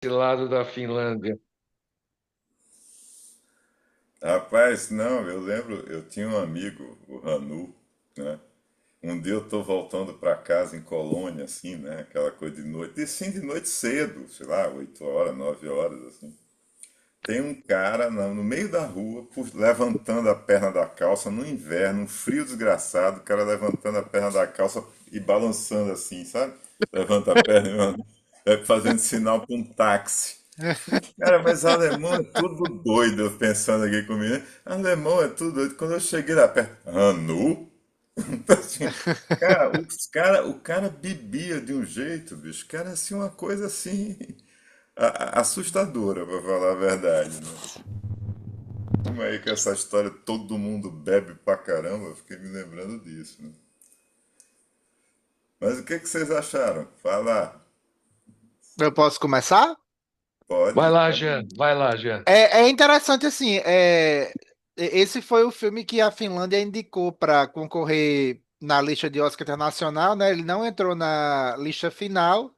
esse lado da Finlândia? Rapaz, não, eu lembro, eu tinha um amigo, o Ranu, né? Um dia eu tô voltando pra casa em Colônia, assim, né? Aquela coisa de noite, e sim, de noite cedo, sei lá, 8 horas, 9 horas, assim. Tem um cara no meio da rua, levantando a perna da calça no inverno, um frio desgraçado, o cara levantando a perna da calça e balançando assim, sabe? Levanta a perna, mano, fazendo sinal para um táxi. Cara, mas alemão é tudo doido, eu pensando aqui comigo, né? Alemão é tudo doido. Quando eu cheguei lá perto, Hanu? Assim, o cara bebia de um jeito, bicho, cara, assim, uma coisa assim, assustadora, pra falar a verdade, né? Como aí com essa história, todo mundo bebe pra caramba, eu fiquei me lembrando disso, né? Mas o que que vocês acharam? Fala, Eu posso começar? Vai pode, lá, pode. Jean. Vai lá, Jean. É interessante assim, esse foi o filme que a Finlândia indicou para concorrer na lista de Oscar Internacional, né? Ele não entrou na lista final,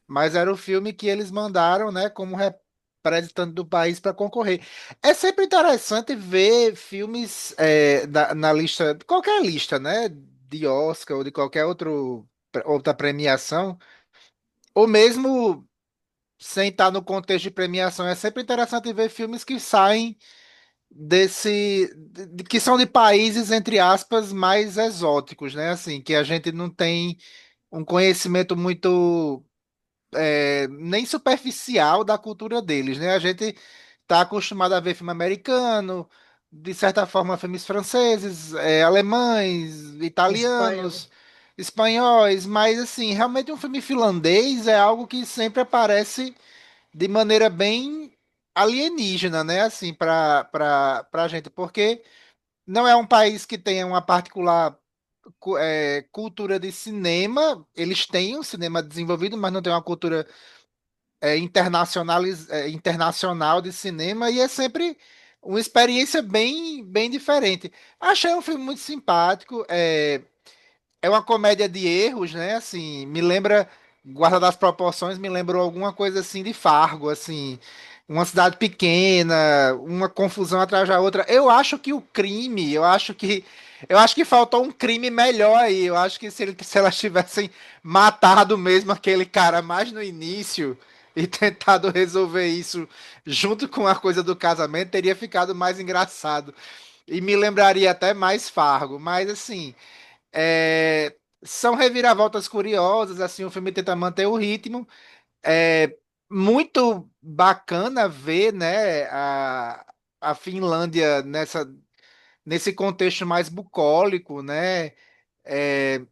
mas era o filme que eles mandaram, né, como representante do país para concorrer. É sempre interessante ver filmes na lista, qualquer lista, né, de Oscar ou de qualquer outra premiação, ou mesmo sem estar no contexto de premiação. É sempre interessante ver filmes que saem que são de países, entre aspas, mais exóticos, né? Assim, que a gente não tem um conhecimento muito nem superficial da cultura deles, né? A gente está acostumado a ver filme americano, de certa forma, filmes franceses, alemães, Espanha. italianos, espanhóis, mas assim, realmente um filme finlandês é algo que sempre aparece de maneira bem alienígena, né? Assim, para gente, porque não é um país que tenha uma particular cultura de cinema. Eles têm um cinema desenvolvido, mas não tem uma cultura internacional de cinema e é sempre uma experiência bem diferente. Achei um filme muito simpático. É uma comédia de erros, né? Assim, me lembra, guarda das proporções, me lembrou alguma coisa assim de Fargo, assim, uma cidade pequena, uma confusão atrás da outra. Eu acho que faltou um crime melhor aí. Eu acho que se elas tivessem matado mesmo aquele cara mais no início e tentado resolver isso junto com a coisa do casamento, teria ficado mais engraçado. E me lembraria até mais Fargo, mas assim, é, são reviravoltas curiosas, assim, o filme tenta manter o ritmo. É muito bacana ver, né, a Finlândia nesse contexto mais bucólico, né? É,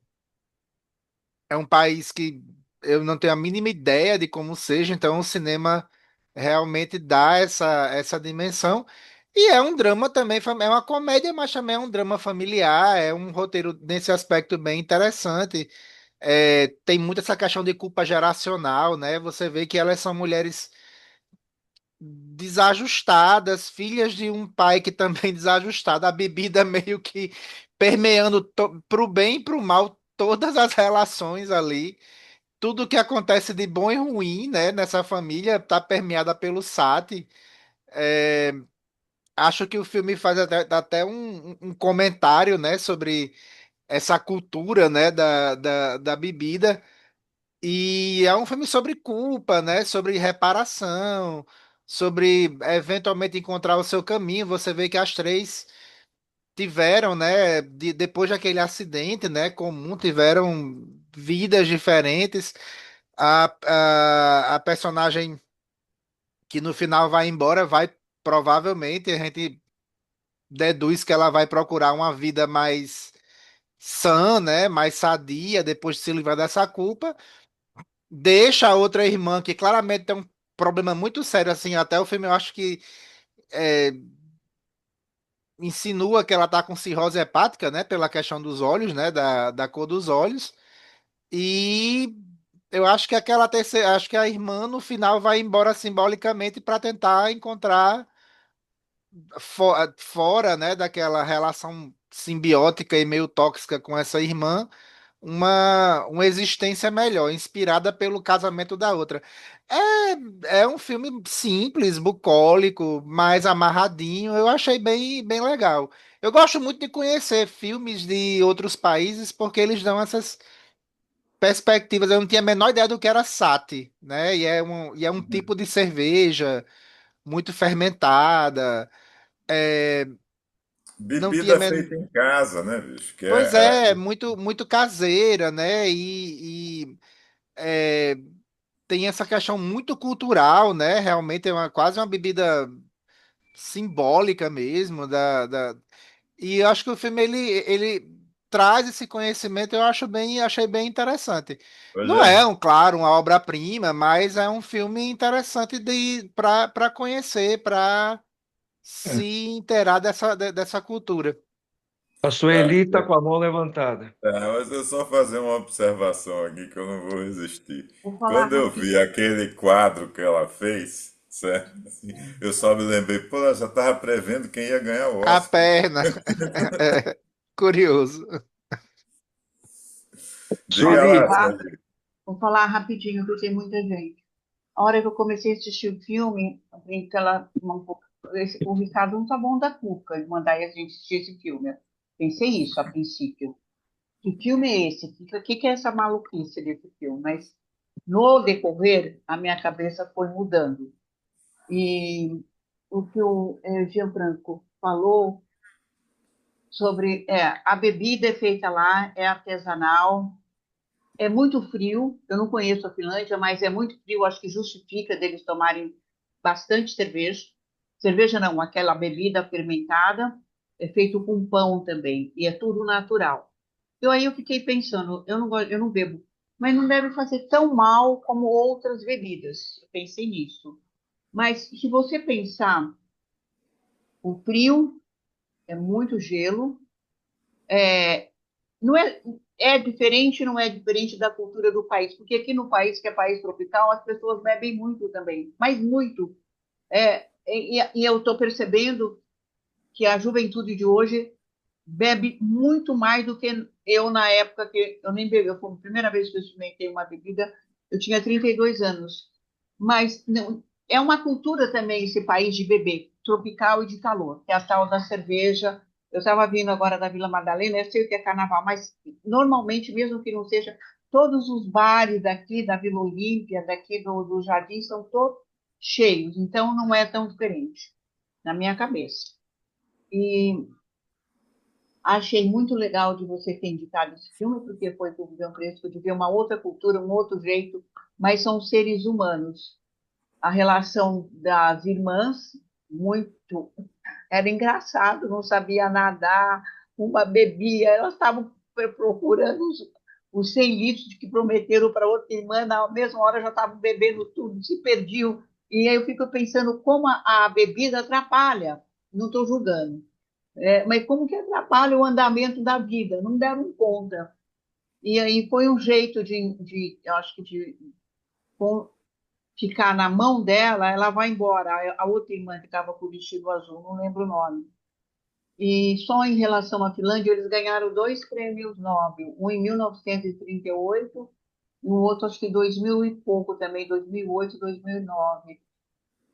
é um país que eu não tenho a mínima ideia de como seja, então o cinema realmente dá essa dimensão. E é um drama também, é uma comédia, mas também é um drama familiar, é um roteiro nesse aspecto bem interessante. Tem muito essa questão de culpa geracional, né? Você vê que elas são mulheres desajustadas, filhas de um pai que também desajustado, a bebida meio que permeando pro bem e pro mal todas as relações ali. Tudo que acontece de bom e ruim, né, nessa família tá permeada pelo Sati. É, acho que o filme faz até um comentário, né, sobre essa cultura, né, da bebida. E é um filme sobre culpa, né? Sobre reparação, sobre eventualmente encontrar o seu caminho. Você vê que as três tiveram, né? Depois daquele acidente, né? Comum, tiveram vidas diferentes. A personagem que no final vai embora vai provavelmente a gente deduz que ela vai procurar uma vida mais sã, né? Mais sadia depois de se livrar dessa culpa. Deixa a outra irmã, que claramente tem um problema muito sério, assim, até o filme eu acho que é, insinua que ela tá com cirrose hepática, né, pela questão dos olhos, né, da cor dos olhos, e eu acho que aquela terceira, acho que a irmã no final vai embora simbolicamente para tentar encontrar fora, né, daquela relação simbiótica e meio tóxica com essa irmã, uma existência melhor, inspirada pelo casamento da outra. É um filme simples, bucólico, mais amarradinho. Eu achei bem legal. Eu gosto muito de conhecer filmes de outros países porque eles dão essas perspectivas. Eu não tinha a menor ideia do que era sake, né? E é um tipo de cerveja muito fermentada. É, não tinha. Bebida feita em casa, né, bicho? Que Pois é, muito caseira, né? É, tem essa questão muito cultural, né? Realmente é quase uma bebida simbólica mesmo e eu acho que o filme ele traz esse conhecimento, achei bem interessante. Não olha, é, claro, uma obra-prima, mas é um filme interessante de para conhecer, para se inteirar dessa cultura. A Sueli está com a mão levantada. mas eu só fazer uma observação aqui que eu não vou resistir. Vou falar Quando eu vi rapidinho. aquele quadro que ela fez, certo? Assim, eu só me lembrei, pô, ela já estava prevendo quem ia ganhar o A Oscar. perna, é, curioso. Diga Posso Sueli, lá, falar? Sérgio. Vou falar rapidinho, porque tem muita gente. A hora que eu comecei a assistir o filme, o Ricardo não tá bom da cuca de mandar a gente assistir esse filme. Pensei isso a princípio. Que filme é esse? O que é essa maluquice desse filme? Mas no decorrer, a minha cabeça foi mudando. E o que o Gianfranco falou sobre a bebida é feita lá, é artesanal, é muito frio. Eu não conheço a Finlândia, mas é muito frio. Acho que justifica deles tomarem bastante cerveja. Cerveja não, aquela bebida fermentada. É feito com pão também. E é tudo natural. Então aí eu fiquei pensando, eu não bebo, mas não deve fazer tão mal como outras bebidas. Eu pensei nisso. Mas se você pensar, o frio é muito gelo. Não é diferente, não é diferente da cultura do país, porque aqui no país, que é país tropical, as pessoas bebem muito também, mas muito. E eu estou percebendo que a juventude de hoje bebe muito mais do que eu na época que eu nem bebi. Foi a primeira vez que eu experimentei uma bebida, eu tinha 32 anos. Mas não, é uma cultura também esse país de beber, tropical e de calor, que é a tal da cerveja. Eu estava vindo agora da Vila Madalena, eu sei o que é carnaval, mas normalmente, mesmo que não seja, todos os bares daqui da Vila Olímpia, daqui do Jardim, são todos cheios, então não é tão diferente na minha cabeça. E achei muito legal de você ter indicado esse filme, porque foi com o Vivian Crespo de ver uma outra cultura, um outro jeito, mas são seres humanos. A relação das irmãs, muito. Era engraçado, não sabia nadar, uma bebia, elas estavam procurando os 100 litros que prometeram para outra irmã, na mesma hora já estavam bebendo tudo, se perdiam. E aí eu fico pensando como a bebida atrapalha, não estou julgando, mas como que atrapalha o andamento da vida, não deram conta. E aí foi um jeito eu acho que de ficar na mão dela, ela vai embora. A outra irmã que estava com o vestido azul, não lembro o nome. E só em relação à Finlândia, eles ganharam dois prêmios Nobel, um em 1938 e o outro acho que 2000 e pouco também, 2008, 2009.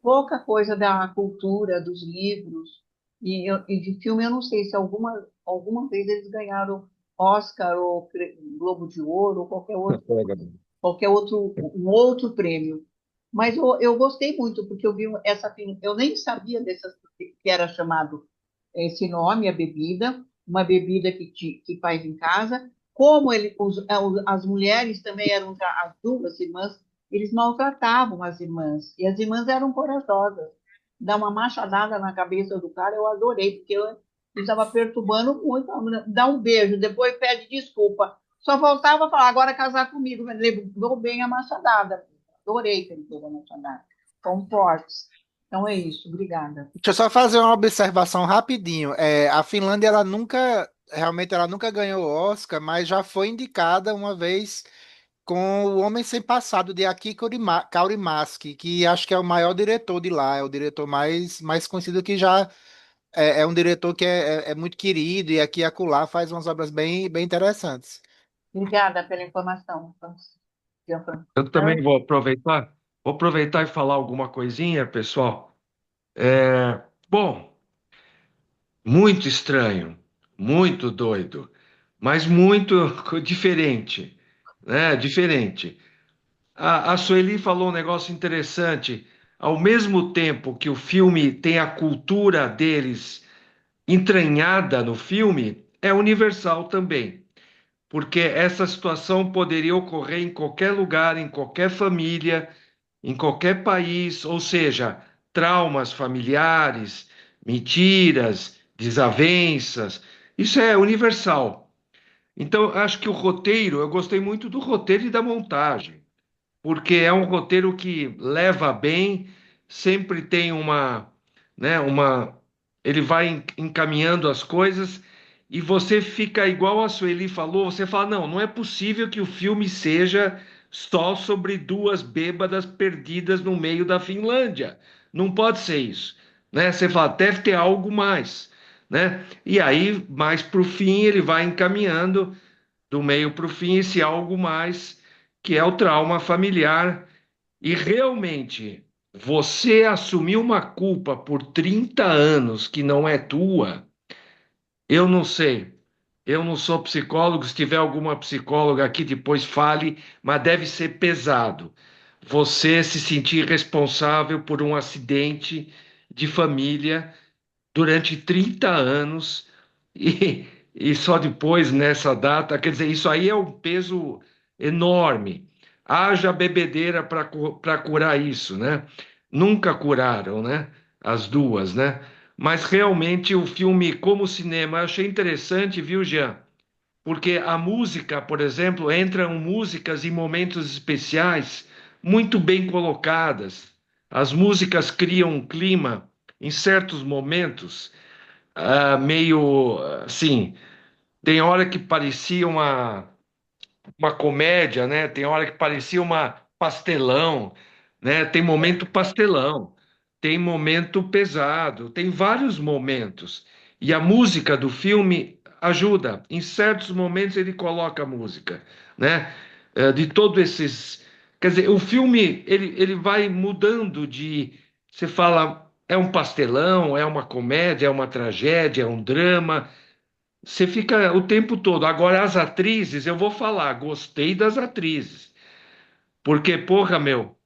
Pouca coisa da cultura, dos livros e de filme, eu não sei se alguma vez eles ganharam Oscar ou Globo de Ouro ou um outro prêmio. Mas eu gostei muito, porque eu vi eu nem sabia que era chamado esse nome, a bebida, uma bebida que faz em casa. Como as mulheres também eram, as duas irmãs, eles maltratavam as irmãs, e as irmãs eram corajosas. Dar uma machadada na cabeça do cara, eu adorei, porque eu estava perturbando muito. Dá um beijo, depois pede desculpa. Só faltava falar, agora casar comigo. Mas levou bem a machadada. Adorei que ele pegou a machadada. São fortes. Então é isso. Obrigada. Deixa eu só fazer uma observação rapidinho. A Finlândia, realmente, ela nunca ganhou Oscar, mas já foi indicada uma vez com O Homem Sem Passado, de Aki Kaurismäki, que acho que é o maior diretor de lá, é o diretor mais conhecido que já é um diretor que é muito querido e aqui e acolá faz umas obras bem interessantes. Obrigada pela informação, Gianfranco. Eu também vou aproveitar e falar alguma coisinha, pessoal. Bom, muito estranho, muito doido, mas muito diferente, né? Diferente. A Sueli falou um negócio interessante. Ao mesmo tempo que o filme tem a cultura deles entranhada no filme, é universal também, porque essa situação poderia ocorrer em qualquer lugar, em qualquer família, em qualquer país, ou seja, traumas familiares, mentiras, desavenças, isso é universal. Então, acho que o roteiro, eu gostei muito do roteiro e da montagem porque é um roteiro que leva bem, sempre tem ele vai encaminhando as coisas e você fica igual a Sueli falou, você fala, não, não é possível que o filme seja só sobre duas bêbadas perdidas no meio da Finlândia. Não pode ser isso, né? Você fala, deve ter algo mais, né? E aí, mais para o fim, ele vai encaminhando do meio para o fim esse algo mais que é o trauma familiar. E realmente, você assumir uma culpa por 30 anos que não é tua, eu não sei. Eu não sou psicólogo, se tiver alguma psicóloga aqui, depois fale, mas deve ser pesado. Você se sentir responsável por um acidente de família durante 30 anos e só depois, nessa data, quer dizer, isso aí é um peso enorme. Haja bebedeira para curar isso, né? Nunca curaram, né? As duas, né? Mas realmente o filme, como cinema, eu achei interessante, viu, Jean? Porque a música, por exemplo, entram músicas em momentos especiais muito bem colocadas. As músicas criam um clima em certos momentos meio assim, tem hora que parecia uma comédia, né? Tem hora que parecia uma pastelão, né? Tem momento pastelão, tem momento pesado, tem vários momentos. E a música do filme ajuda. Em certos momentos ele coloca a música, né? De todos esses, quer dizer, o filme ele vai mudando de, você fala, é um pastelão, é uma comédia, é uma tragédia, é um drama. Você fica o tempo todo. Agora, as atrizes, eu vou falar, gostei das atrizes. Porque, porra, meu,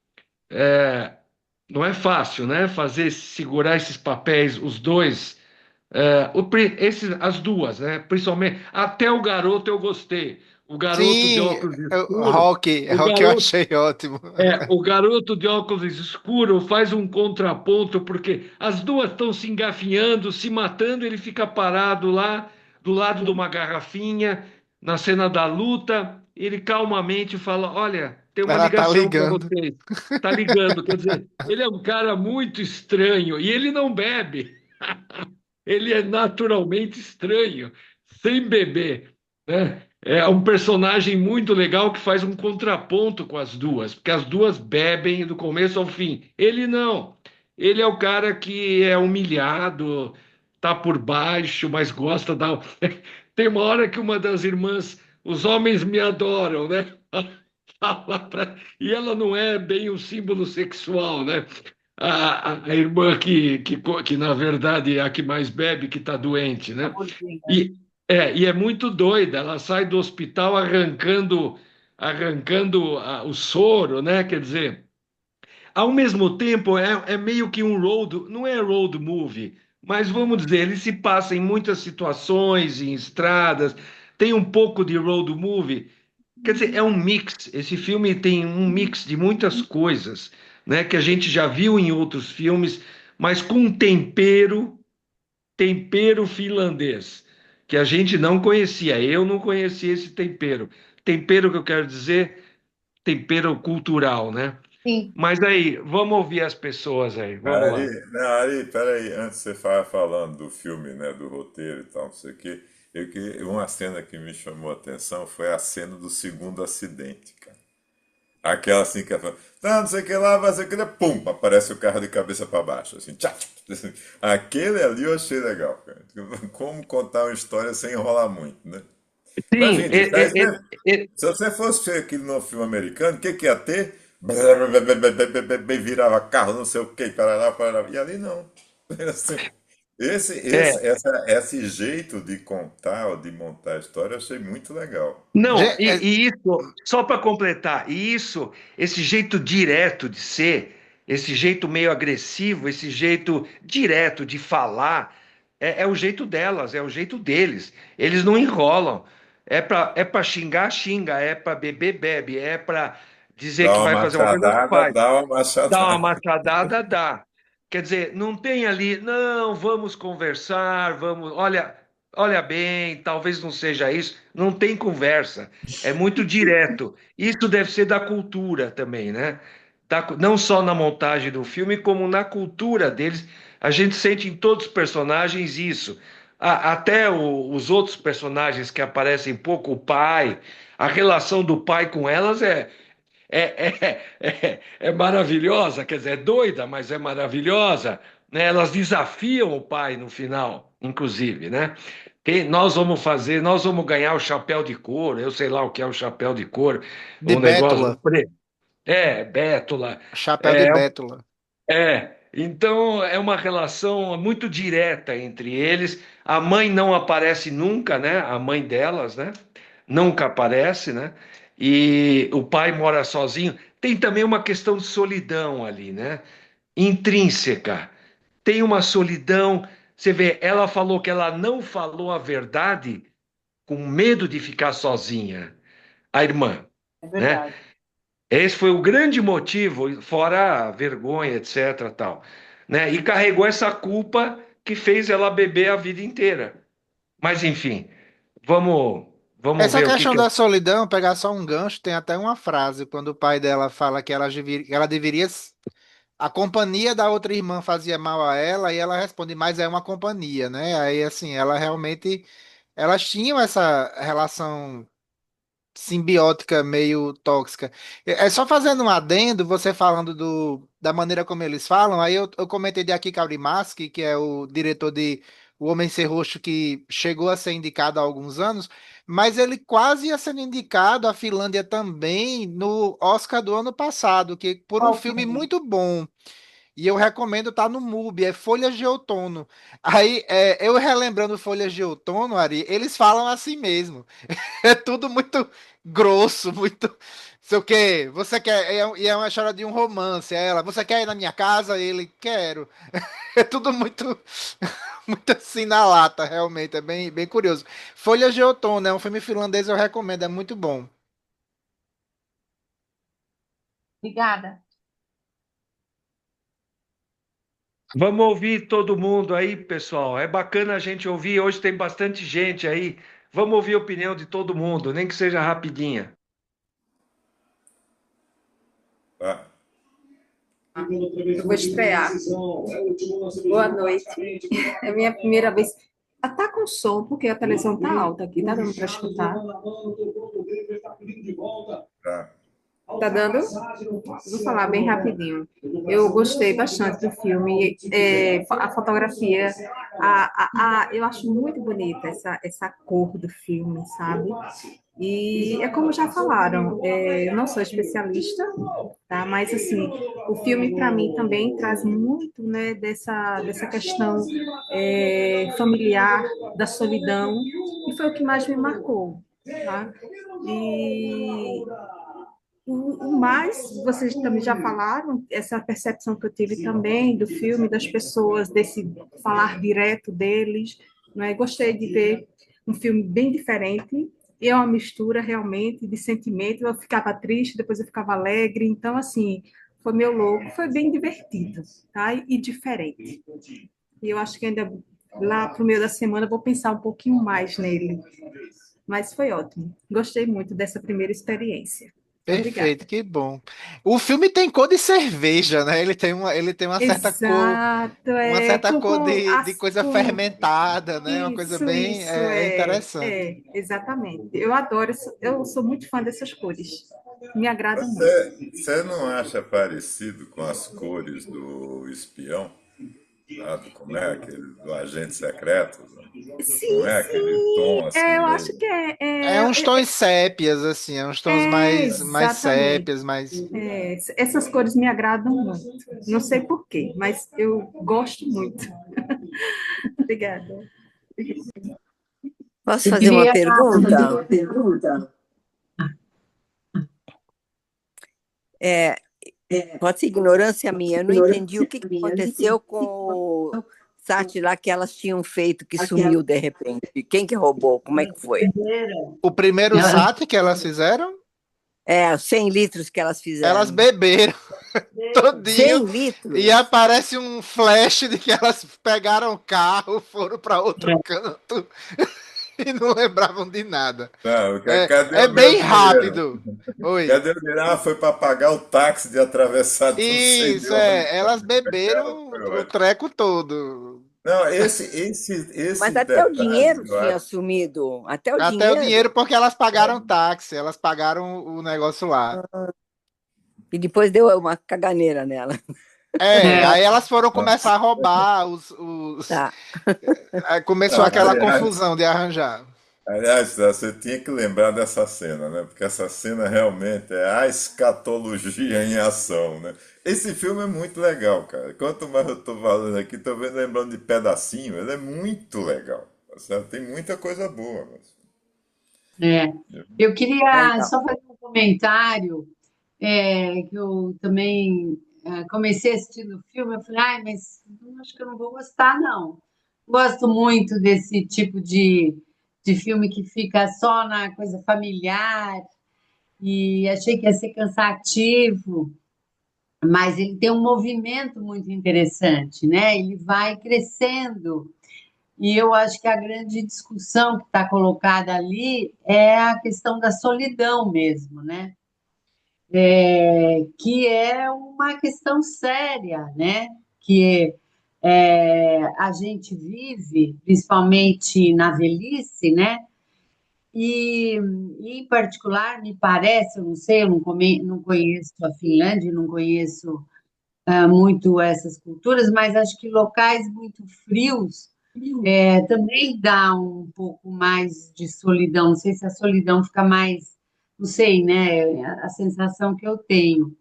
não é fácil, né? Segurar esses papéis, os dois. As duas, né? Principalmente, até o garoto eu gostei. O garoto de Sim, óculos escuros, o Rock eu garoto achei ótimo. o garoto de óculos escuro faz um contraponto, porque as duas estão se engafinhando, se matando, ele fica parado lá, do lado de uma garrafinha, na cena da luta, ele calmamente fala: Olha, tem uma Ela tá ligação para ligando. vocês. Tá ligando, quer dizer, ele é um cara muito estranho e ele não bebe. Ele é naturalmente estranho, sem beber, né? É um personagem muito legal que faz um contraponto com as duas, porque as duas bebem do começo ao fim. Ele não. Ele é o cara que é humilhado, tá por baixo, mas gosta da. Tem uma hora que uma das irmãs, os homens me adoram, né? E ela não é bem o símbolo sexual, né? A irmã que, na verdade, é a que mais bebe, que está doente, A né? Mordinha. E e é muito doida, ela sai do hospital arrancando o soro, né? Quer dizer, ao mesmo tempo, é meio que um road, não é road movie, mas vamos dizer, ele se passa em muitas situações, em estradas, tem um pouco de road movie. Quer dizer, é um mix. Esse filme tem um mix de muitas coisas, né, que a gente já viu em outros filmes, mas com um tempero finlandês, que a gente não conhecia. Eu não conhecia esse tempero. Tempero que eu quero dizer, tempero cultural, né? Sim. Mas aí, vamos ouvir as pessoas aí, vamos Aí, lá. não, aí, peraí, antes você fala falando do filme, né, do roteiro e tal, não sei o quê, uma cena que me chamou a atenção foi a cena do segundo acidente, cara. Aquela assim que ela fala, tá, não sei o que lá, vai ser que pum, aparece o carro de cabeça para baixo, assim, tchá, tchá. Aquele ali eu achei legal, cara. Como contar uma história sem enrolar muito, né? Sim, Imagine, se você fosse ver aquilo no filme americano, o que que ia ter? Virava carro, não sei o que, parará, parará. E ali não. Assim, é, esse jeito de contar ou de montar a história eu achei muito legal. não, Ge- é, e isso, só para completar, e isso, esse jeito direto de ser, esse jeito meio agressivo, esse jeito direto de falar, é o jeito delas, é o jeito deles. Eles não enrolam. É para xingar, xinga, é para beber, bebe, é para dizer Dá que uma vai fazer uma coisa, machadada, faz. dá uma Dá uma machadada. machadada, dá. Quer dizer, não tem ali, não, vamos conversar, vamos, olha bem, talvez não seja isso. Não tem conversa, é muito direto. Isso deve ser da cultura também, né? Não só na montagem do filme, como na cultura deles. A gente sente em todos os personagens isso. Até os outros personagens que aparecem pouco, o pai, a relação do pai com elas é maravilhosa, quer dizer, é doida, mas é maravilhosa, né? Elas desafiam o pai no final, inclusive, né? Nós vamos ganhar o chapéu de couro, eu sei lá o que é o chapéu de couro, de o negócio do Bétula. preto. Bétula, Chapéu de é, Bétula. então é uma relação muito direta entre eles. A mãe não aparece nunca, né? A mãe delas, né? Nunca aparece, né? E o pai mora sozinho. Tem também uma questão de solidão ali, né? Intrínseca. Tem uma solidão. Você vê, ela falou que ela não falou a verdade com medo de ficar sozinha, a irmã, É né? verdade. Esse foi o grande motivo, fora a vergonha, etc, tal, né? E carregou essa culpa que fez ela beber a vida inteira. Mas enfim, vamos vamos Essa ver o que questão que da solidão, pegar só um gancho, tem até uma frase quando o pai dela fala que ela deveria. A companhia da outra irmã fazia mal a ela e ela responde, mas é uma companhia, né? Aí, assim, ela realmente. Elas tinham essa relação simbiótica meio tóxica. É só fazendo um adendo, você falando da maneira como eles falam, aí eu comentei de Aki Kaurismäki, que é o diretor de O Homem Sem Rosto, que chegou a ser indicado há alguns anos, mas ele quase ia sendo indicado, a Finlândia também, no Oscar do ano passado, que por um Qual filme filme? muito bom. E eu recomendo, tá no MUBI, é Folhas de Outono. Aí, eu relembrando Folhas de Outono, Ari, eles falam assim mesmo. É tudo muito grosso, muito. Sei o quê. Você quer. E é uma história de um romance. É ela, você quer ir na minha casa? Ele, quero. É tudo muito. Muito assim na lata, realmente. É bem, bem curioso. Folhas de Outono é um filme finlandês, eu recomendo, é muito bom. Obrigada. vamos ouvir todo mundo aí, pessoal. É bacana a gente ouvir. Hoje tem bastante gente aí. Vamos ouvir a opinião de todo mundo, nem que seja rapidinha. Tá? Eu vou estrear. Boa noite. É a minha primeira vez. Tá com som, porque a televisão tá alta aqui, tá dando para escutar? Tá. Tá dando? Vou falar bem rapidinho. Eu gostei bastante do filme, a fotografia, eu acho muito bonita essa cor do filme, sabe? E é como já falaram, eu não sou especialista, tá? Mas assim, o filme para mim também traz muito, né, dessa questão familiar, da solidão, e foi o que mais me marcou, tá? E o mais, vocês também já falaram, essa percepção que eu tive também do filme, das pessoas, desse falar direto deles, né? Gostei de ver um filme bem diferente, e é uma mistura realmente de sentimentos, eu ficava triste, depois eu ficava alegre, então, assim, foi meu louco, foi bem divertido, tá? E diferente. E eu acho que ainda lá para o meio da semana eu vou pensar um pouquinho mais nele, mas foi ótimo. Gostei muito dessa primeira experiência. Perfeito, Obrigada. que bom. O filme tem cor de cerveja, né? Ele tem Exato, uma certa cor de coisa com fermentada, né? Uma coisa isso, bem, isso interessante. exatamente. Eu adoro, eu sou muito fã dessas cores. Me agradam muito. Você não acha parecido com as cores do espião? como é aquele do agente secreto? Não Sim, é aquele tom sim, assim eu acho meio. que É uns tons sépias, assim, é uns tons mais exatamente. sépias, mais. Essas cores me agradam muito. Não sei por quê, mas eu gosto muito. Obrigada. Posso Eu fazer uma queria. pergunta? É, pode ser ignorância minha. Eu não entendi o que que aconteceu com o site lá que elas tinham feito que sumiu de repente. Quem que roubou? Como é que foi? O primeiro Elas SAT que elas fizeram, É, os 100 litros que elas elas fizeram. beberam todinho 100 e litros? aparece um flash de que elas pegaram o carro, foram para outro canto e não lembravam de nada. Não, cadê É o meu bem dinheiro? rápido. Oi. Cadê o dinheiro? Ah, foi para pagar o táxi de atravessar tudo sem Isso, onde. elas Aquela beberam foi o ótima. treco todo. Não, Mas esses até o detalhes, dinheiro eu tinha acho. sumido. Até o Até o dinheiro dinheiro. porque elas pagaram táxi, elas pagaram o negócio lá. E depois deu uma caganeira nela. Aí elas foram começar Nossa. a roubar os. Tá. Aí começou Não, aquela confusão de arranjar. aliás, você tinha que lembrar dessa cena, né? Porque essa cena realmente é a escatologia em ação, né? Esse filme é muito legal, cara. Quanto mais eu tô falando aqui, tô vendo lembrando de pedacinho, ele é muito legal. Tá certo? Tem muita coisa boa, mas... É. Eu queria Legal. só fazer um comentário, que eu também comecei assistindo o filme, eu falei, ai, mas acho que eu não vou gostar, não. Gosto muito desse tipo de filme que fica só na coisa familiar, e achei que ia ser cansativo, mas ele tem um movimento muito interessante, né? Ele vai crescendo. E eu acho que a grande discussão que está colocada ali é a questão da solidão mesmo, né? Que é uma questão séria, né? Que a gente vive, principalmente na velhice, né? E, em particular, me parece, eu não sei, eu não conheço a Finlândia, não conheço muito essas culturas, mas acho que locais muito frios também dá um pouco mais de solidão. Não sei se a solidão fica mais, não sei, né? A sensação que eu tenho.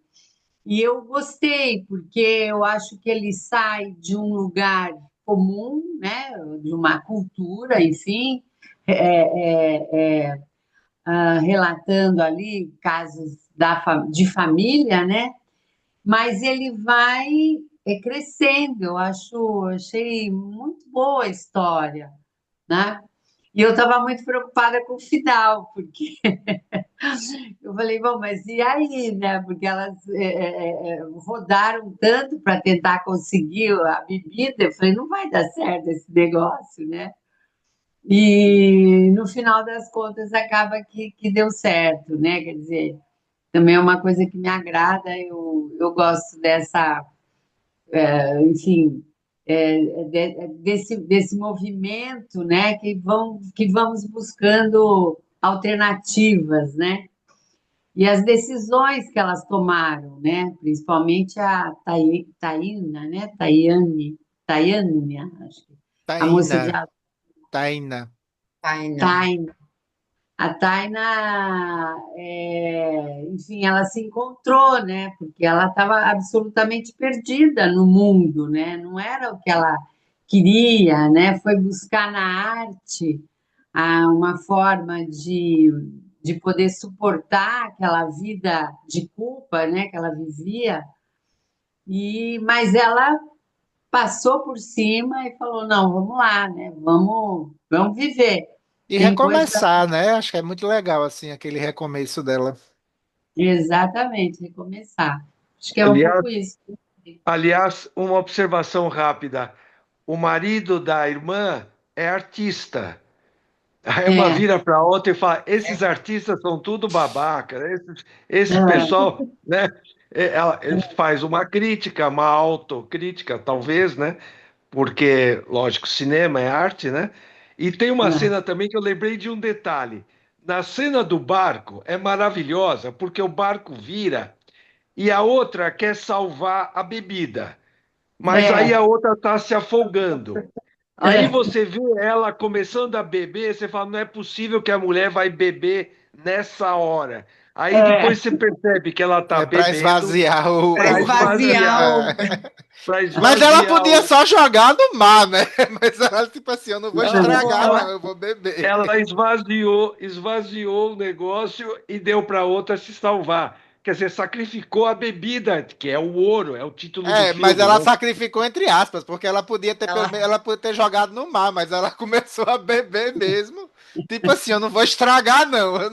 E eu gostei, porque eu acho que ele sai de um lugar comum, né? De uma cultura, enfim, relatando ali casos de família, né? Mas ele vai crescendo. Achei muito boa a história, né? E eu estava muito preocupada com o final, porque eu falei, bom, mas e aí, né? Porque elas rodaram tanto para tentar conseguir a bebida, eu falei, não vai dar certo esse negócio, né? E no final das contas acaba que deu certo, né? Quer dizer, também é uma coisa que me agrada, eu gosto dessa, enfim, desse movimento, né, que vamos buscando alternativas, né, e as decisões que elas tomaram, né, principalmente a Taína, né, Tayane, acho que a moça Taina, de Taina. Taina. A Taina, enfim, ela se encontrou, né? Porque ela estava absolutamente perdida no mundo, né? Não era o que ela queria, né? Foi buscar na arte uma forma de poder suportar aquela vida de culpa, né? Que ela vivia. Mas ela passou por cima e falou: não, vamos lá, né? Vamos viver. E Tem coisa. recomeçar, né? Acho que é muito legal, assim, aquele recomeço dela. Exatamente, recomeçar. Acho que é um Aliás, pouco isso. aliás, uma observação rápida. O marido da irmã é artista. Aí uma É, vira para outra e fala: esses artistas são tudo babaca, né? Esse pessoal, né? Ele faz uma crítica, uma autocrítica, talvez, né? Porque, lógico, cinema é arte, né? E tem uma cena também que eu lembrei de um detalhe. Na cena do barco é maravilhosa, porque o barco vira e a outra quer salvar a bebida. mas aí É, a outra está se afogando. Aí é, você vê ela começando a beber, você fala, não é possível que a mulher vai beber nessa hora. Aí é, depois você percebe que ela está É para bebendo esvaziar para para esvaziar esvaziar, o. para Mas ela esvaziar podia o. só jogar no mar, né? Mas ela, tipo assim, eu não vou estragar, Ela, não, eu vou beber. ela esvaziou o negócio e deu para outra se salvar. Quer dizer, sacrificou a bebida, que é o ouro, é o título do É, mas filme, ela né? sacrificou entre aspas, porque ela podia ter, Ela, ela podia ter jogado no mar, mas ela começou a beber mesmo. Tipo assim, eu não vou estragar, não. Eu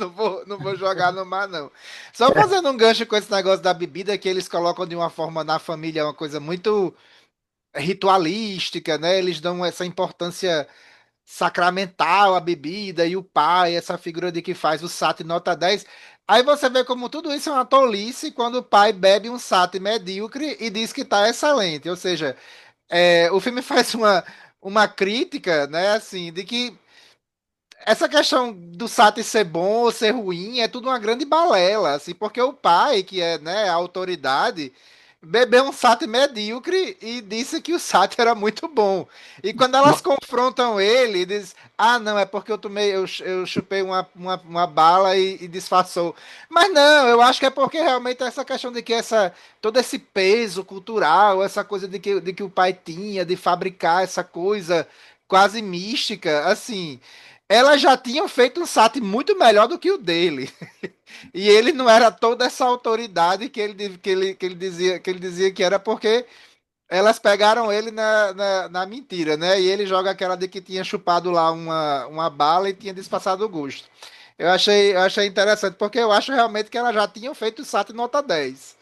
não vou jogar no mar, não. Só fazendo um gancho com esse negócio da bebida, que eles colocam de uma forma na família, uma coisa muito ritualística, né? Eles dão essa importância sacramental à bebida e o pai, essa figura de que faz o sati nota 10. Aí você vê como tudo isso é uma tolice quando o pai bebe um sati medíocre e diz que tá excelente. Ou seja, o filme faz uma crítica, né, assim, de que essa questão do Sati ser bom ou ser ruim é tudo uma grande balela, assim, porque o pai, que é, né, a autoridade, bebeu um Sati medíocre e disse que o Sati era muito bom. E quando elas Ma- confrontam ele, diz: Ah, não, é porque eu tomei, eu chupei uma bala e disfarçou. Mas não, eu acho que é porque realmente essa questão de que todo esse peso cultural, essa coisa de que o pai tinha de fabricar essa coisa quase mística, assim. Elas já tinham feito um SAT muito melhor do que o dele. E ele não era toda essa autoridade que ele dizia que era porque elas pegaram ele na mentira, né? E ele joga aquela de que tinha chupado lá uma bala e tinha disfarçado o gosto. Eu achei interessante, porque eu acho realmente que elas já tinham feito o SAT nota 10.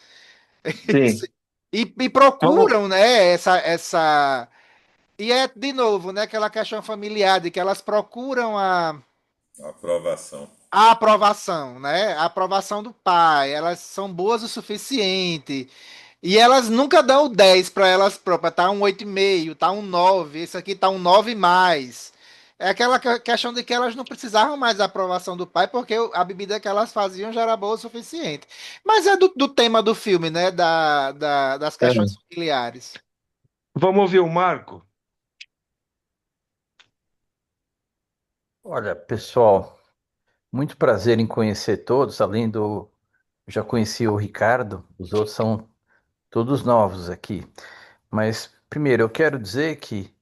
Sim. E Vamos, procuram, né, essa. E é, de novo, né, aquela questão familiar, de que elas procuram Aprovação. a aprovação, né? A aprovação do pai. Elas são boas o suficiente. E elas nunca dão o 10 para elas próprias. Tá um 8,5, tá um 9. Esse aqui tá um 9 mais. É aquela questão de que elas não precisavam mais da aprovação do pai, porque a bebida que elas faziam já era boa o suficiente. Mas é do tema do filme, né? Das questões é, familiares. vamos ouvir o Marco? Olha, pessoal, muito prazer em conhecer todos, além do. Já conheci o Ricardo, os outros são todos novos aqui. Mas, primeiro, eu quero dizer que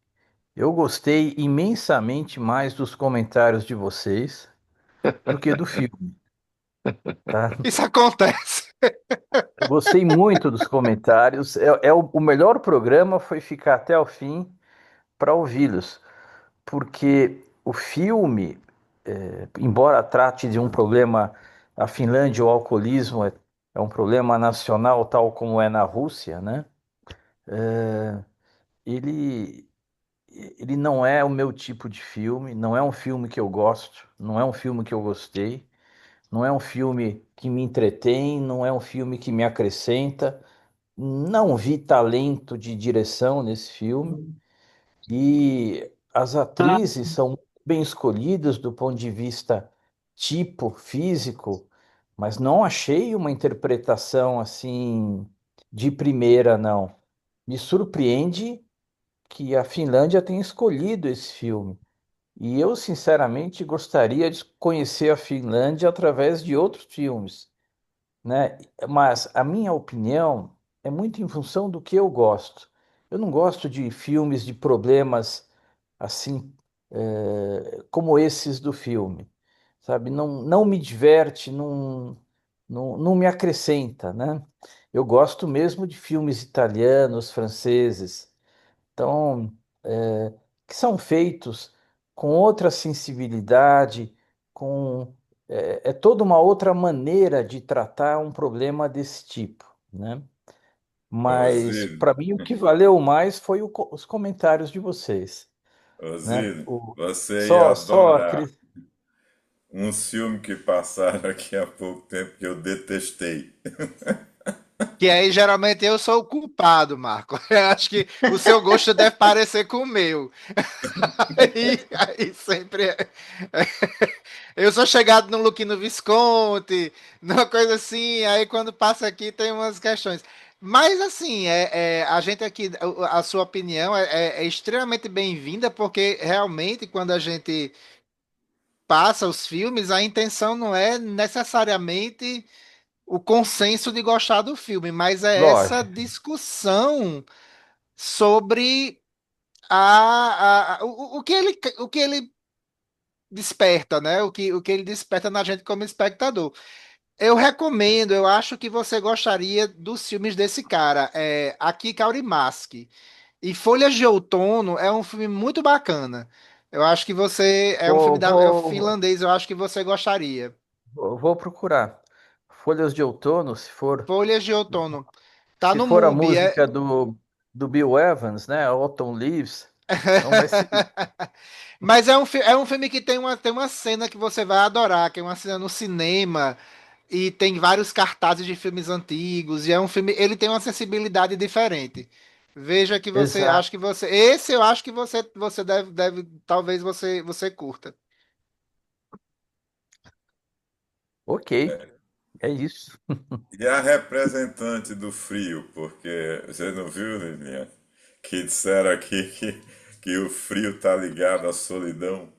eu gostei imensamente mais dos comentários de vocês do que do filme, tá? Isso acontece. Eu gostei muito dos comentários. O melhor programa foi ficar até o fim para ouvi-los, porque o filme, embora trate de um problema, a Finlândia, o alcoolismo é um problema nacional, tal como é na Rússia, né? Ele, ele não é o meu tipo de filme, não é um filme que eu gosto, não é um filme que eu gostei, não é um filme que me entretém, não é um filme que me acrescenta. Não vi talento de direção nesse filme. E as atrizes são bem escolhidas do ponto de vista tipo físico, mas não achei uma interpretação assim de primeira, não. Me surpreende que a Finlândia tenha escolhido esse filme. E eu, sinceramente, gostaria de conhecer a Finlândia através de outros filmes, né? Mas a minha opinião é muito em função do que eu gosto. Eu não gosto de filmes de problemas assim, como esses do filme, sabe? Não me diverte, não me acrescenta, né? Eu gosto mesmo de filmes italianos, franceses, então, que são feitos com outra sensibilidade, com toda uma outra maneira de tratar um problema desse tipo, né? Mas Osiris, para mim o que valeu mais foi os comentários de vocês, né? Osiris, você ia Só adorar um filme que passaram aqui há pouco tempo que eu detestei. Que aí geralmente eu sou o culpado, Marco. Eu acho que o seu gosto deve parecer com o meu. Aí sempre eu sou chegado no Luquino Visconti, numa coisa assim, aí quando passa aqui tem umas questões. Mas assim, a gente aqui, a sua opinião é extremamente bem-vinda, porque realmente quando a gente passa os filmes, a intenção não é necessariamente o consenso de gostar do filme, mas é essa Lógico. discussão sobre o que ele desperta, né? O que ele desperta na gente como espectador. Eu recomendo, eu acho que você gostaria dos filmes desse cara, Aqui Kaurismäki. E Folhas de Outono é um filme muito bacana. Eu acho que você é um filme Vou, é um vou, finlandês, eu acho que você gostaria. vou procurar. Folhas de Outono, Folhas de Outono. Tá se no for a MUBI, música do Bill Evans, né? Autumn Leaves, então vai ser isso. Mas é um filme que tem uma cena que você vai adorar, que é uma cena no cinema, e tem vários cartazes de filmes antigos, e é um filme, ele tem uma sensibilidade diferente. Veja que você, acho Exato. que você, esse eu acho que você deve, talvez você curta. Ok, é isso. E a representante do frio, porque você não viu, Lilian, que disseram aqui que o frio tá ligado à solidão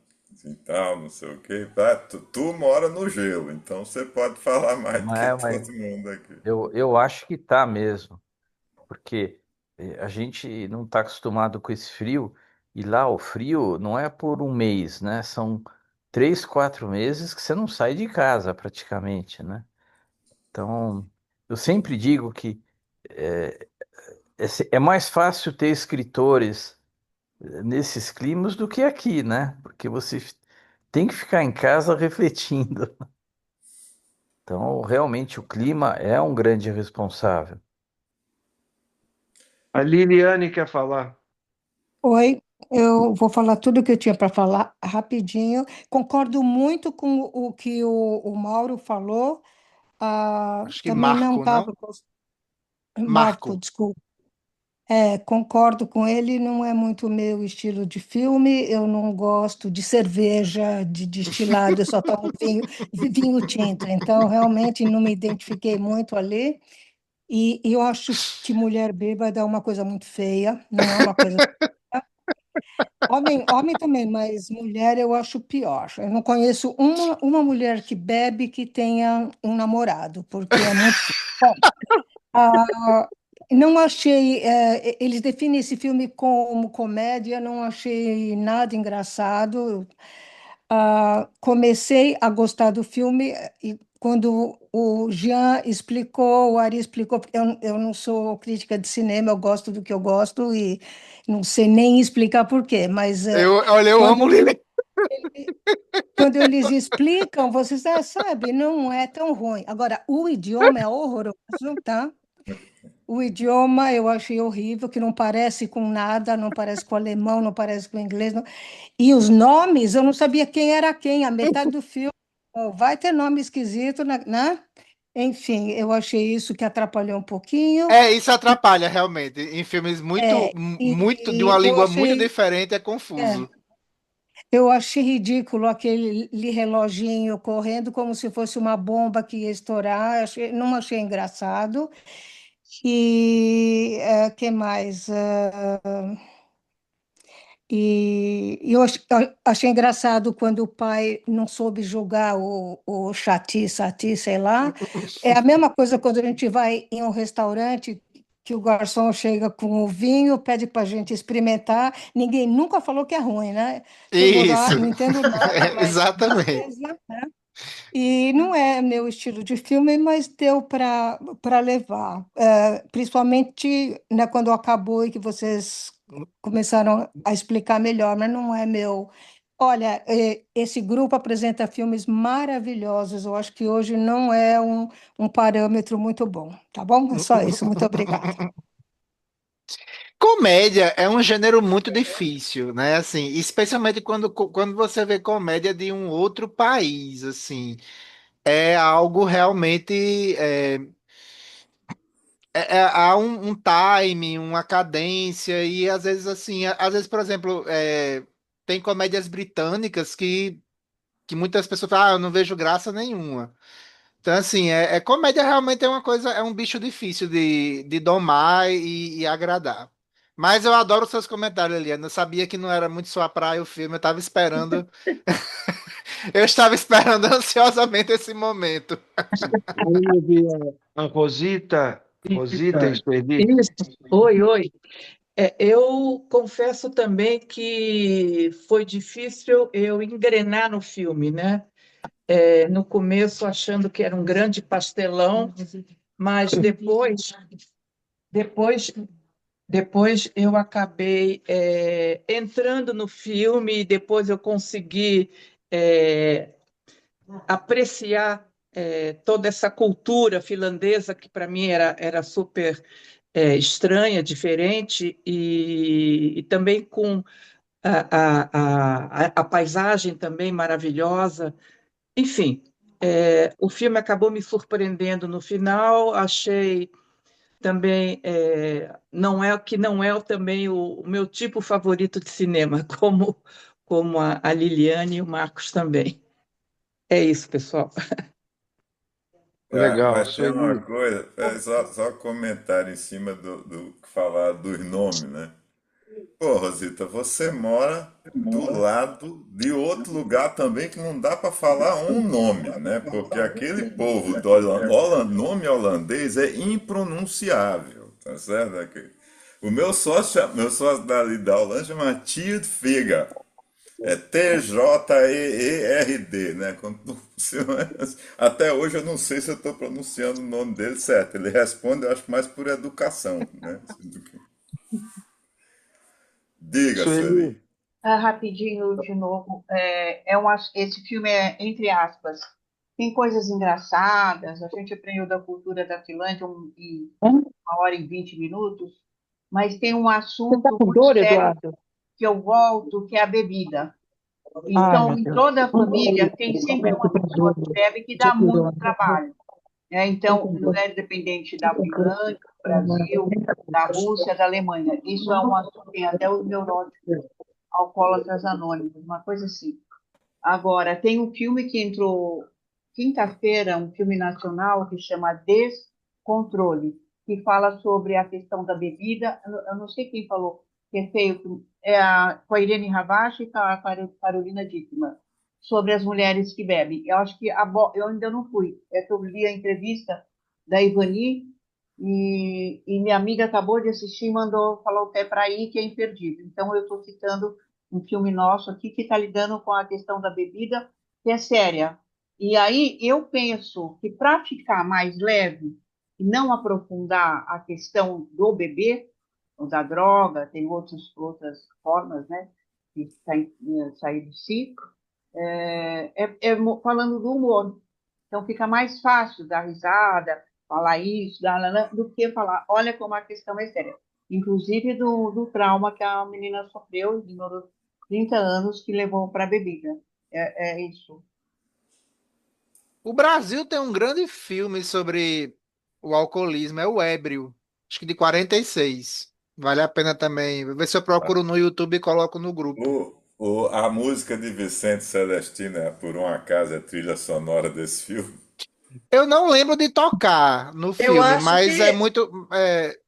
e tal, não sei o quê. Ah, tu mora no gelo, então você pode falar mais do que Mas todo mundo aqui. eu acho que tá mesmo, porque a gente não está acostumado com esse frio, e lá o frio não é por um mês, né? São 3, 4 meses que você não sai de casa praticamente, né? Então, eu sempre digo que é, é mais fácil ter escritores nesses climas do que aqui, né? Porque você tem que ficar em casa refletindo. Então, realmente, o clima é um grande responsável. A Liliane quer falar. Oi, eu vou falar tudo o que eu tinha para falar rapidinho. Concordo muito com o que o Mauro falou. Acho que Também não Marco, não? estava. Marco, Marco. desculpa. Concordo com ele, não é muito o meu estilo de filme. Eu não gosto de cerveja, de destilado, eu só tomo vinho tinto. Então, realmente, não me identifiquei muito ali. E eu acho que mulher bêbada é uma coisa muito feia, não é uma coisa. Homem também, mas mulher eu acho pior. Eu não conheço uma mulher que bebe que tenha um namorado, porque é muito feio. Bom, ah, não achei. Eles definem esse filme como comédia, não achei nada engraçado. Comecei a gostar do filme e quando o Jean explicou, o Ari explicou, porque eu não sou crítica de cinema, eu gosto do que eu gosto e não sei nem explicar por quê, mas Olha, eu quando, amo Lili. quando eles explicam, vocês sabe, não é tão ruim. Agora, o idioma é horroroso, tá? O idioma eu achei horrível, que não parece com nada, não parece com alemão, não parece com inglês. E os nomes, eu não sabia quem era quem, a metade do filme. Vai ter nome esquisito, né? Enfim, eu achei isso que atrapalhou um pouquinho. Isso atrapalha realmente. Em filmes É, muito de uma eu língua muito achei, diferente é é, confuso. eu achei ridículo aquele reloginho correndo como se fosse uma bomba que ia estourar. Não achei engraçado. E que mais? E eu achei engraçado quando o pai não soube julgar o Sati, sei lá. É a mesma coisa quando a gente vai em um restaurante que o garçom chega com o vinho, pede para a gente experimentar. Ninguém nunca falou que é ruim, né? Todo mundo, Isso. não entendo nada, mas Exatamente. beleza. E não é meu estilo de filme, mas deu para levar. Principalmente, né, quando acabou e que vocês começaram a explicar melhor, mas não é meu. Olha, esse grupo apresenta filmes maravilhosos. Eu acho que hoje não é um parâmetro muito bom, tá bom? É só isso. Muito obrigada. Comédia é um gênero muito difícil, né? Assim, especialmente quando você vê comédia de um outro país, assim, é algo realmente há um time, uma cadência e às vezes assim, às vezes, por exemplo, tem comédias britânicas que muitas pessoas falam, eu não vejo graça nenhuma. Então, assim, comédia realmente é uma coisa, é um bicho difícil de domar e agradar. Mas eu adoro os seus comentários, Eliana. Eu sabia que não era muito sua praia o filme, eu estava esperando. Eu estava esperando ansiosamente esse momento. Aí eu vi a Rosita, Rosita e Sueli. Isso. Oi, oi. Eu confesso também que foi difícil eu engrenar no filme, né? No começo achando que era um grande pastelão, mas depois, depois eu acabei entrando no filme e depois eu consegui é, apreciar toda essa cultura finlandesa que para mim era super estranha, diferente e também com a paisagem também maravilhosa. Enfim, o filme acabou me surpreendendo no final. Achei também não é também o meu tipo favorito de cinema, como a Liliane e o Marcos também. É isso, pessoal. Legal, Mas tem uma Sueli. coisa, só um comentário em cima do que falar dos nomes, né? Pô, Rosita, você mora do lado de outro lugar também que não dá para falar um nome, né? Porque aquele povo do nome holandês é impronunciável, tá certo? O meu sócio dali da Holanda chama Tjeerd Figa. É Tjeerd, né? Até hoje eu não sei se eu estou pronunciando o nome dele certo. Ele responde, eu acho que mais por educação, né? Diga, Sueli. Sueli. Rapidinho de novo, esse filme é entre aspas. Tem coisas engraçadas, a gente aprendeu da cultura da Finlândia em Você 1 hora e 20 minutos, mas tem um está assunto com muito dor, sério Eduardo? que eu volto, que é a bebida. Ai, Então, meu em Deus. toda a família, tem sempre uma pessoa que bebe que dá muito trabalho, né? Então, não é dependente da Finlândia, do Brasil, da Rússia, da Alemanha. Isso é um assunto, tem até os neuróticos alcoólatras anônimos, uma coisa assim. Agora, tem um filme que entrou quinta-feira, um filme nacional que chama Descontrole, que fala sobre a questão da bebida. Eu não sei quem falou que é feio, com a Irene Ravache e com a Carolina Dickmann, sobre as mulheres que bebem. Eu acho que eu ainda não fui. É que eu li a entrevista da Ivani e minha amiga acabou de assistir e mandou falar até para ir, que é imperdível. Então, eu estou citando um filme nosso aqui que está lidando com a questão da bebida, que é séria. E aí eu penso que para ficar mais leve e não aprofundar a questão do bebê, ou da droga, tem outras formas, né, de sair de si, falando do humor. Então fica mais fácil dar risada, falar isso, do que falar, olha como a questão é séria. Inclusive do trauma que a menina sofreu, ignorou 30 anos, que levou para a bebida. É isso. O Brasil tem um grande filme sobre o alcoolismo, é o Ébrio, acho que de 46. Vale a pena também. Vou ver se eu procuro no YouTube e coloco no grupo. A música de Vicente Celestino é Por um Acaso, é trilha sonora desse filme. Eu não lembro de tocar no Eu filme, acho mas é que, muito.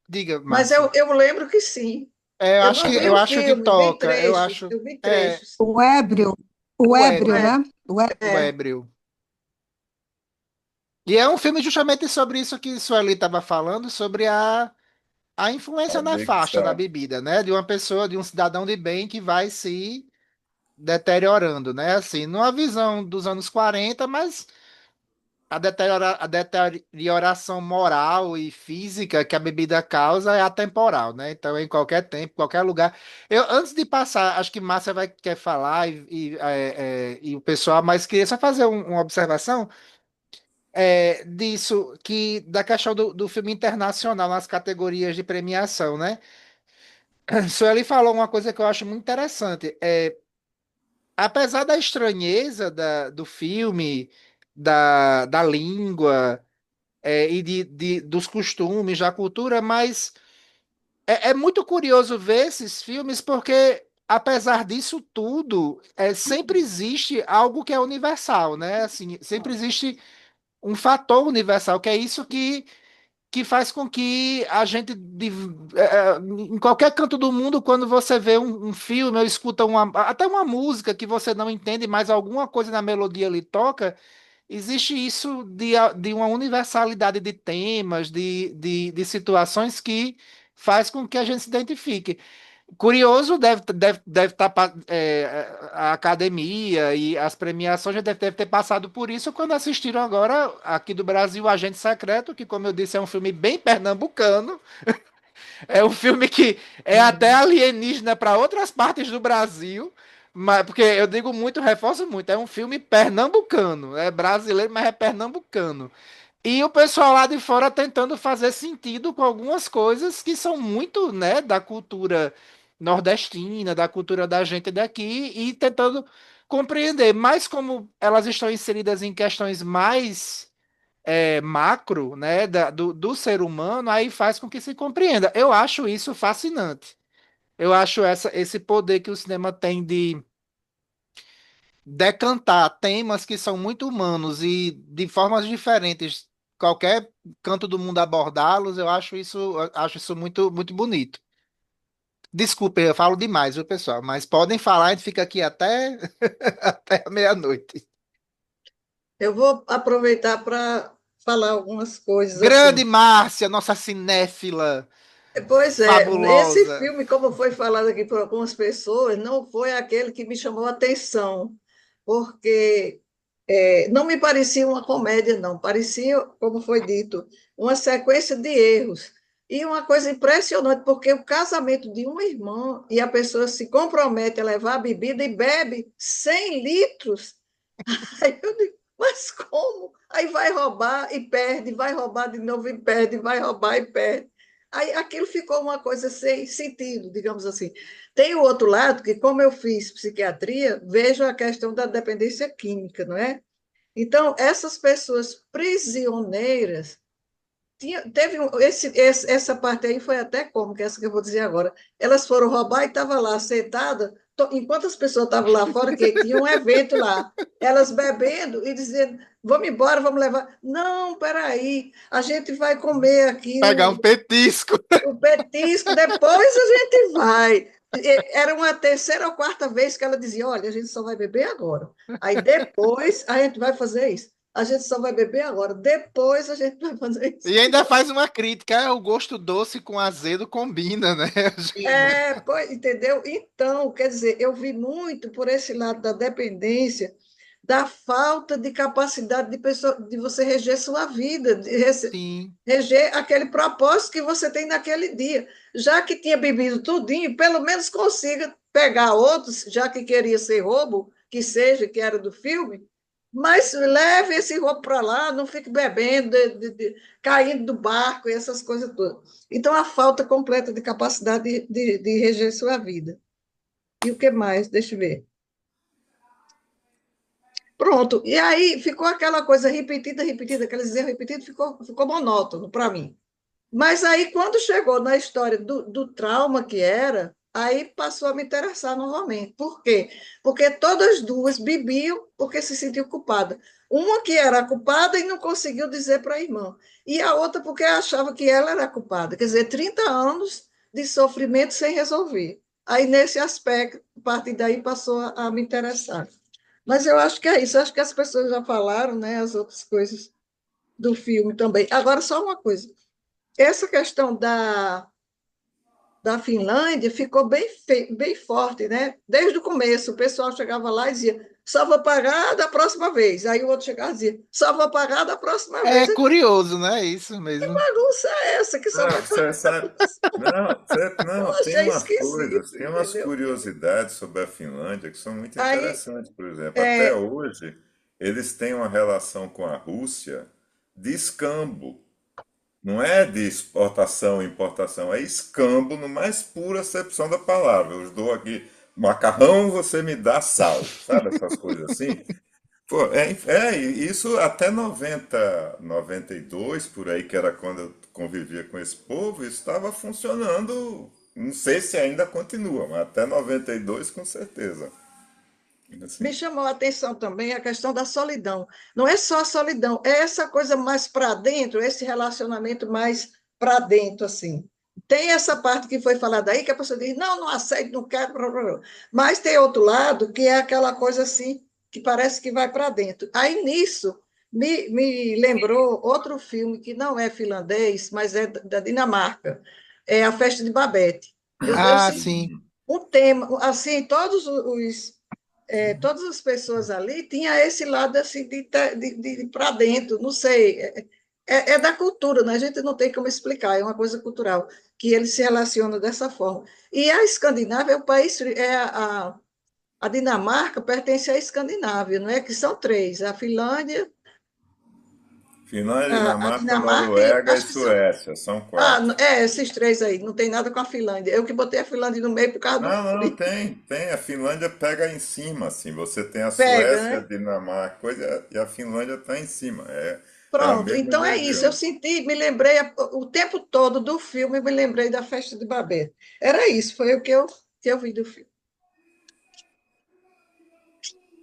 Diga, mas Márcia. eu lembro que sim. Eu Eu acho não que vi eu o acho que filme, vi toca. Eu trechos, acho. eu vi É trechos. O ébrio, o o Não ébrio, Ébrio. é? né? O É. Ébrio. E é um filme justamente sobre isso que Sueli estava falando, sobre a influência nefasta da Adicção. bebida, né? De uma pessoa, de um cidadão de bem que vai se deteriorando, né? Assim, numa visão dos anos 40, mas a deterioração moral e física que a bebida causa é atemporal, né? Então, em qualquer tempo, qualquer lugar. Eu, antes de passar, acho que Márcia quer falar e o pessoal, mas queria só fazer uma observação disso, que da questão do filme internacional nas categorias de premiação, né? Sueli falou uma coisa que eu acho muito interessante. Apesar da estranheza do filme, da língua, e dos costumes, da cultura, mas é muito curioso ver esses filmes porque, apesar disso tudo, sempre existe algo que é universal, né? Assim, sempre existe um fator universal, que é isso que faz com que a gente, em qualquer canto do mundo, quando você vê um filme ou escuta até uma música que você não entende, mas alguma coisa na melodia ali toca, existe isso de uma universalidade de temas, de situações que faz com que a gente se identifique. Curioso, deve estar a academia e as premiações já deve ter passado por isso quando assistiram agora aqui do Brasil Agente Secreto, que, como eu disse, é um filme bem pernambucano, é um filme que é até alienígena para outras partes do Brasil, mas porque eu digo muito, reforço muito, é um filme pernambucano, é brasileiro, mas é pernambucano. E o pessoal lá de fora tentando fazer sentido com algumas coisas que são muito, né, da cultura nordestina, da cultura da gente daqui, e tentando compreender. Mas como elas estão inseridas em questões mais macro, né, do ser humano, aí faz com que se compreenda. Eu acho isso fascinante. Eu acho esse poder que o cinema tem de decantar temas que são muito humanos e de formas diferentes, qualquer canto do mundo abordá-los, eu acho isso muito, muito bonito. Desculpe, eu falo demais, viu, pessoal? Mas podem falar, a gente fica aqui até, até a meia-noite. Eu vou aproveitar para falar algumas coisas Grande assim. Márcia, nossa cinéfila Pois é, esse fabulosa. filme, como foi falado aqui por algumas pessoas, não foi aquele que me chamou a atenção, porque não me parecia uma comédia, não. Parecia, como foi dito, uma sequência de erros. E uma coisa impressionante, porque o casamento de uma irmã e a pessoa se compromete a levar a bebida e bebe 100 litros. Aí eu digo, mas como? Aí vai roubar e perde, vai roubar de novo e perde, vai roubar e perde. Aí aquilo ficou uma coisa sem sentido, digamos assim. Tem o outro lado, que como eu fiz psiquiatria, vejo a questão da dependência química, não é? Então, essas pessoas prisioneiras teve essa parte aí foi até como, que é essa que eu vou dizer agora. Elas foram roubar e estava lá sentada, enquanto as pessoas estavam lá fora, que tinha um evento lá, elas bebendo e dizendo, vamos embora, vamos levar. Não, peraí, a gente vai comer aqui Pegar um petisco. o petisco, depois a gente vai. Era uma terceira ou quarta vez que ela dizia: olha, a gente só vai beber agora. Aí depois a gente vai fazer isso. A gente só vai beber agora. Depois a gente vai fazer isso. E ainda faz uma crítica, o gosto doce com azedo combina, né? Pois, entendeu? Então, quer dizer, eu vi muito por esse lado da dependência, da falta de capacidade de você reger sua vida, Sim. reger aquele propósito que você tem naquele dia. Já que tinha bebido tudinho, pelo menos consiga pegar outros, já que queria ser roubo, que seja, que era do filme, mas leve esse roubo para lá, não fique bebendo, caindo do barco e essas coisas todas. Então, a falta completa de capacidade de reger sua vida. E o que mais? Deixa eu ver. Pronto. E aí ficou aquela coisa repetida, repetida, aqueles erros repetidos, ficou monótono para mim. Mas aí, quando chegou na história do trauma que era, aí passou a me interessar novamente. Por quê? Porque todas duas bebiam porque se sentiu culpada. Uma que era culpada e não conseguiu dizer para a irmã. E a outra porque achava que ela era culpada. Quer dizer, 30 anos de sofrimento sem resolver. Aí, nesse aspecto, a partir daí passou a me interessar. Mas eu acho que é isso. Acho que as pessoas já falaram, né, as outras coisas do filme também. Agora, só uma coisa. Essa questão da Finlândia ficou bem forte, né? Desde o começo, o pessoal chegava lá e dizia, só vou pagar da próxima vez. Aí o outro chegava e dizia, só vou pagar da próxima É vez. curioso, né? Isso Que mesmo. bagunça é essa que só Não, vai você sabe. Eu Não, tem achei umas coisas, esquisito, tem umas entendeu? curiosidades sobre a Finlândia que são muito Aí, interessantes. Por exemplo, até é, hoje, eles têm uma relação com a Rússia de escambo. Não é de exportação e importação, é escambo no mais pura acepção da palavra. Eu dou aqui macarrão, você me dá sal. Sabe essas coisas assim? Pô, e isso até 92 por aí, que era quando eu convivia com esse povo, isso estava funcionando. Não sei se ainda continua, mas até 92 com certeza. Assim. Me chamou a atenção também a questão da solidão. Não é só a solidão, é essa coisa mais para dentro, esse relacionamento mais para dentro, assim. Tem essa parte que foi falada aí, que a pessoa diz, não, não aceito, não quero, blá, blá, blá. Mas tem outro lado, que é aquela coisa assim, que parece que vai para dentro. Aí, nisso, me lembrou outro filme que não é finlandês, mas é da Dinamarca, é A Festa de Babette. Eu Ah, senti sim. um tema, assim, todas as pessoas ali tinham esse lado assim de para dentro, não sei, é da cultura, né? A gente não tem como explicar, é uma coisa cultural, que eles se relacionam dessa forma. E a Escandinávia é o país, a Dinamarca pertence à Escandinávia, não é? Que são três, a Finlândia, Finlândia, a Dinamarca, Dinamarca e Noruega e acho que são. Suécia, são Ah, quatro. esses três aí, não tem nada com a Finlândia. Eu que botei a Finlândia no meio por causa do Não, não, frio. tem. A Finlândia pega em cima, assim. Você tem a Pega, Suécia, a né? Dinamarca, coisa, e a Finlândia está em cima. É a Pronto, mesma então é isso. Eu região. senti, me lembrei o tempo todo do filme, me lembrei da festa de Babette. Era isso, foi o que eu vi do filme.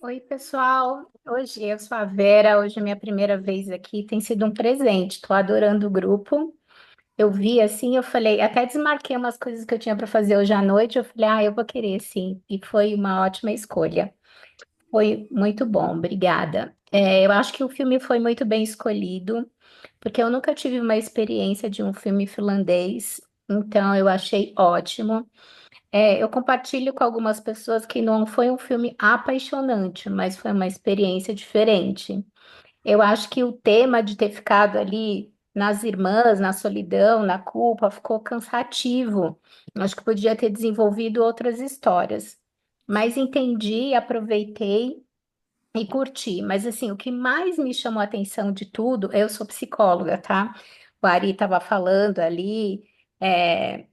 Oi, pessoal. Hoje eu sou a Vera, hoje é minha primeira vez aqui. Tem sido um presente. Estou adorando o grupo. Eu vi assim, eu falei, até desmarquei umas coisas que eu tinha para fazer hoje à noite. Eu falei, eu vou querer sim. E foi uma ótima escolha. Foi muito bom, obrigada. Eu acho que o filme foi muito bem escolhido, porque eu nunca tive uma experiência de um filme finlandês, então eu achei ótimo. Eu compartilho com algumas pessoas que não foi um filme apaixonante, mas foi uma experiência diferente. Eu acho que o tema de ter ficado ali nas irmãs, na solidão, na culpa, ficou cansativo. Acho que podia ter desenvolvido outras histórias. Mas entendi, aproveitei e curti. Mas assim, o que mais me chamou a atenção de tudo, eu sou psicóloga, tá? O Ari estava falando ali,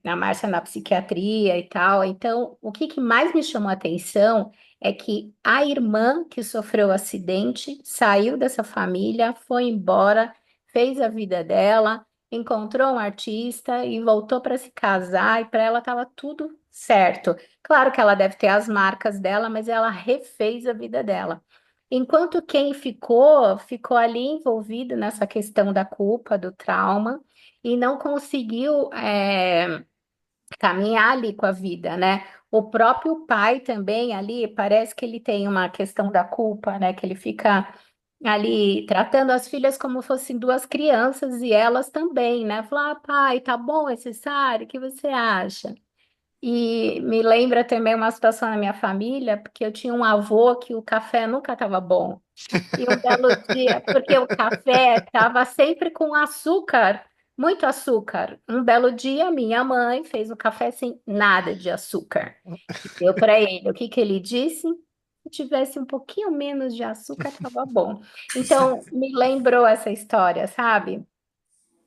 a Márcia na psiquiatria e tal. Então, o que mais me chamou a atenção é que a irmã que sofreu o acidente saiu dessa família, foi embora, fez a vida dela, encontrou um artista e voltou para se casar, e para ela estava tudo certo. Claro que ela deve ter as marcas dela, mas ela refez a vida dela. Enquanto quem ficou ali envolvido nessa questão da culpa, do trauma, e não conseguiu, caminhar ali com a vida, né? O próprio pai também ali, parece que ele tem uma questão da culpa, né? Que ele fica ali tratando as filhas como fossem duas crianças e elas também, né? Falar, pai, tá bom esse Sari, o que você acha? E me lembra também uma situação na minha família, porque eu tinha um avô que o café nunca estava bom. E um belo dia, porque o café estava sempre com açúcar, muito açúcar. Um belo dia, minha mãe fez um café sem nada de açúcar. E deu para ele. O que que ele disse? Se tivesse um pouquinho menos de açúcar, estava bom. Então, me lembrou essa história, sabe?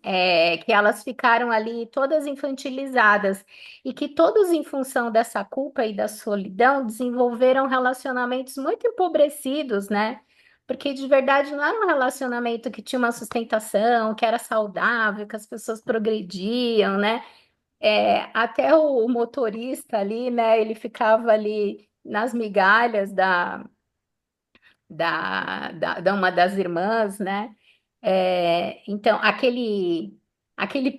Que elas ficaram ali todas infantilizadas e que todos, em função dessa culpa e da solidão, desenvolveram relacionamentos muito empobrecidos, né? Porque de verdade não era um relacionamento que tinha uma sustentação, que era saudável, que as pessoas progrediam, né? Até o motorista ali, né? Ele ficava ali nas migalhas da uma das irmãs, né? Então, aquele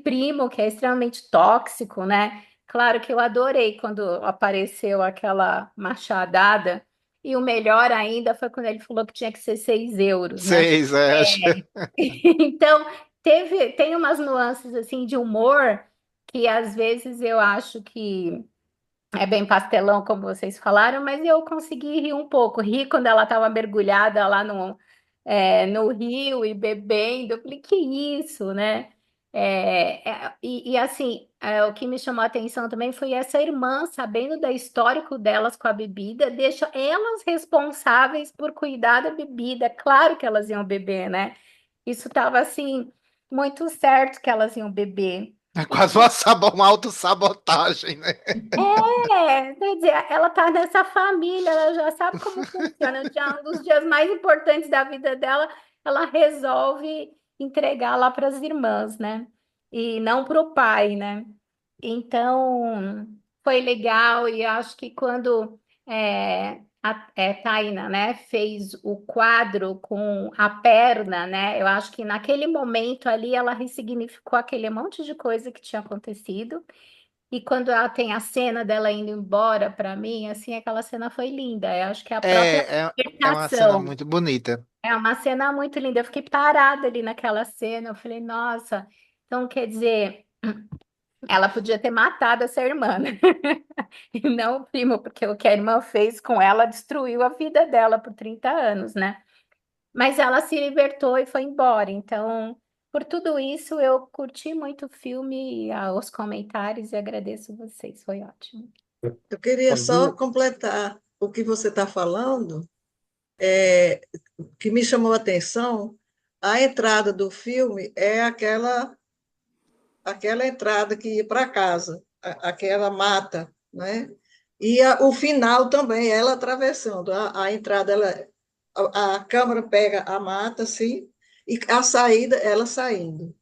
primo que é extremamente tóxico, né? Claro que eu adorei quando apareceu aquela machadada, e o melhor ainda foi quando ele falou que tinha que ser 6 euros, né? Seis, acho. Então, tem umas nuances assim de humor que às vezes eu acho que é bem pastelão, como vocês falaram, mas eu consegui rir um pouco. Ri quando ela estava mergulhada lá no rio e bebendo. Eu falei, que isso, né? Assim, o que me chamou a atenção também foi essa irmã, sabendo da histórico delas com a bebida, deixa elas responsáveis por cuidar da bebida. Claro que elas iam beber, né? Isso estava, assim, muito certo que elas iam beber. É quase uma autossabotagem, né? Quer dizer, ela tá nessa família, ela já sabe como funciona. Um dos dias mais importantes da vida dela, ela resolve entregar lá para as irmãs, né? E não para o pai, né? Então, foi legal e acho que quando Taina, né, fez o quadro com a perna, né? Eu acho que naquele momento ali ela ressignificou aquele monte de coisa que tinha acontecido. E quando ela tem a cena dela indo embora, para mim, assim, aquela cena foi linda. Eu acho que é a própria É uma cena libertação. muito bonita. É uma cena muito linda. Eu fiquei parada ali naquela cena. Eu falei, nossa, então quer dizer, ela podia ter matado essa irmã, né? E não o primo, porque o que a irmã fez com ela destruiu a vida dela por 30 anos, né? Mas ela se libertou e foi embora. Então, por tudo isso, eu curti muito o filme, os comentários e agradeço vocês. Foi ótimo. Eu queria só completar o que você está falando, é, que me chamou a atenção, a entrada do filme é aquela entrada que ia para casa, aquela mata, né? E o final também, ela atravessando. A entrada, a câmera pega a mata, assim, e a saída, ela saindo.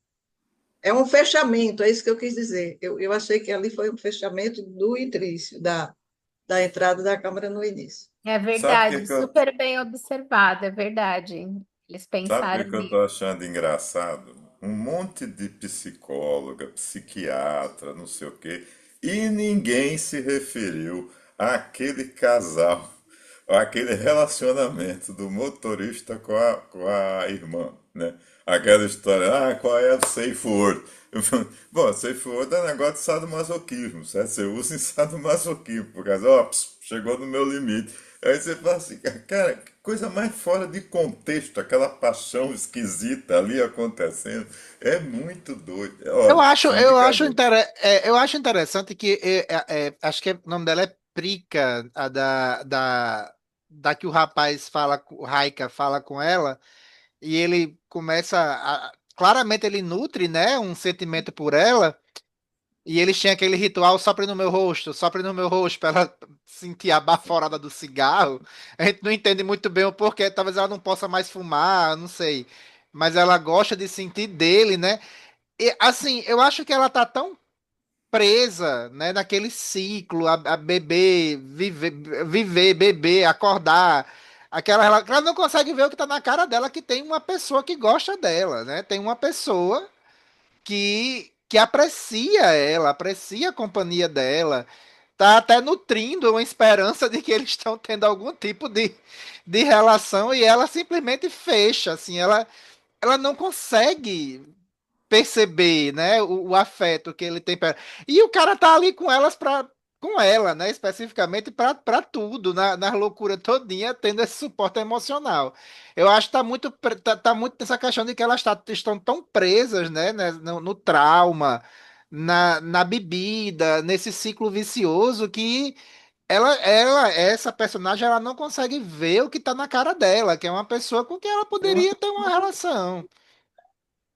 É um fechamento, é isso que eu quis dizer. Eu achei que ali foi um fechamento do início, da entrada da câmera no início. É Sabe o que verdade, que eu, super bem observado, é verdade. Eles sabe o pensaram que que eu nisso. tô achando engraçado? Um monte de psicóloga, psiquiatra, não sei o quê, e ninguém se referiu àquele casal, àquele relacionamento do motorista com a irmã, né? Aquela história, qual é o safe word? Bom, safe word é um negócio de sadomasoquismo, certo? Você usa em sadomasoquismo, por causa, chegou no meu limite. Aí você fala assim, cara, que coisa mais fora de contexto, aquela paixão esquisita ali acontecendo. É muito doido. Eu Olha, acho, sem eu acho, brincadeira. eu acho interessante que acho que o nome dela é Prica, da que o rapaz fala, o Raika fala com ela, e ele começa claramente ele nutre, né, um sentimento por ela, e eles tinham aquele ritual sopre no meu rosto, para ela sentir a baforada do cigarro. A gente não entende muito bem o porquê, talvez ela não possa mais fumar, não sei. Mas ela gosta de sentir dele, né? E, assim, eu acho que ela tá tão presa, né, naquele ciclo, a beber, beber, acordar, que ela não consegue ver o que tá na cara dela, que tem uma pessoa que gosta dela, né? Tem uma pessoa que aprecia ela, aprecia a companhia dela, tá até nutrindo uma esperança de que eles estão tendo algum tipo de relação e ela simplesmente fecha, assim, ela não consegue perceber, né, o afeto que ele tem e o cara tá ali com elas para com ela, né, especificamente para tudo, na loucura todinha, tendo esse suporte emocional. Eu acho que tá muito nessa questão de que elas estão tão presas, né, no trauma, na bebida, nesse ciclo vicioso que essa personagem, ela não consegue ver o que tá na cara dela, que é uma pessoa com quem ela poderia ter uma relação.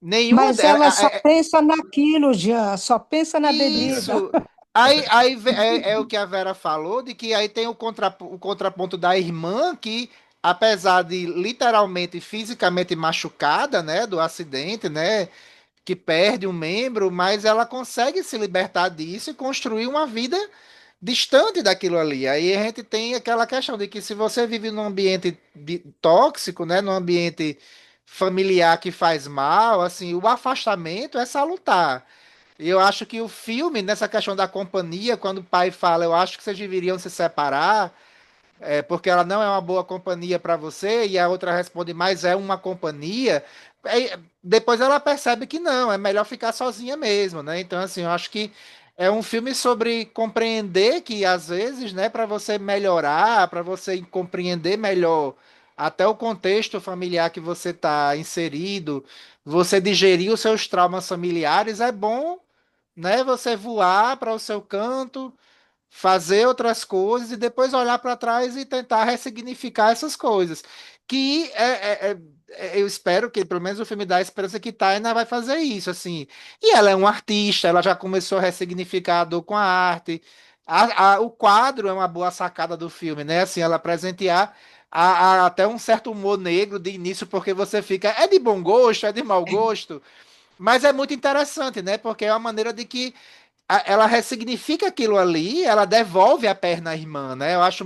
Nenhuma Mas delas. ela só pensa naquilo, já, só pensa na bebida. Isso. É o que a Vera falou, de que aí tem o contraponto da irmã, que, apesar de literalmente, fisicamente machucada, né, do acidente, né, que perde um membro, mas ela consegue se libertar disso e construir uma vida distante daquilo ali. Aí a gente tem aquela questão de que se você vive num ambiente tóxico, né, num ambiente familiar que faz mal, assim, o afastamento é salutar. E eu acho que o filme, nessa questão da companhia, quando o pai fala, eu acho que vocês deveriam se separar, porque ela não é uma boa companhia para você, e a outra responde, mas é uma companhia. Depois ela percebe que não, é melhor ficar sozinha mesmo, né? Então, assim, eu acho que é um filme sobre compreender que, às vezes, né, para você melhorar, para você compreender melhor até o contexto familiar que você está inserido, você digerir os seus traumas familiares, é bom, né, você voar para o seu canto, fazer outras coisas e depois olhar para trás e tentar ressignificar essas coisas. Que eu espero que, pelo menos o filme dá a esperança que Taina vai fazer isso, assim. E ela é uma artista, ela já começou a ressignificar a dor com a arte. O quadro é uma boa sacada do filme, né? Assim, ela presentear até um certo humor negro de início, porque você fica, é de bom gosto, é de mau gosto, mas é muito interessante, né? Porque é uma maneira de que ela ressignifica aquilo ali, ela devolve a perna à irmã, né? Eu acho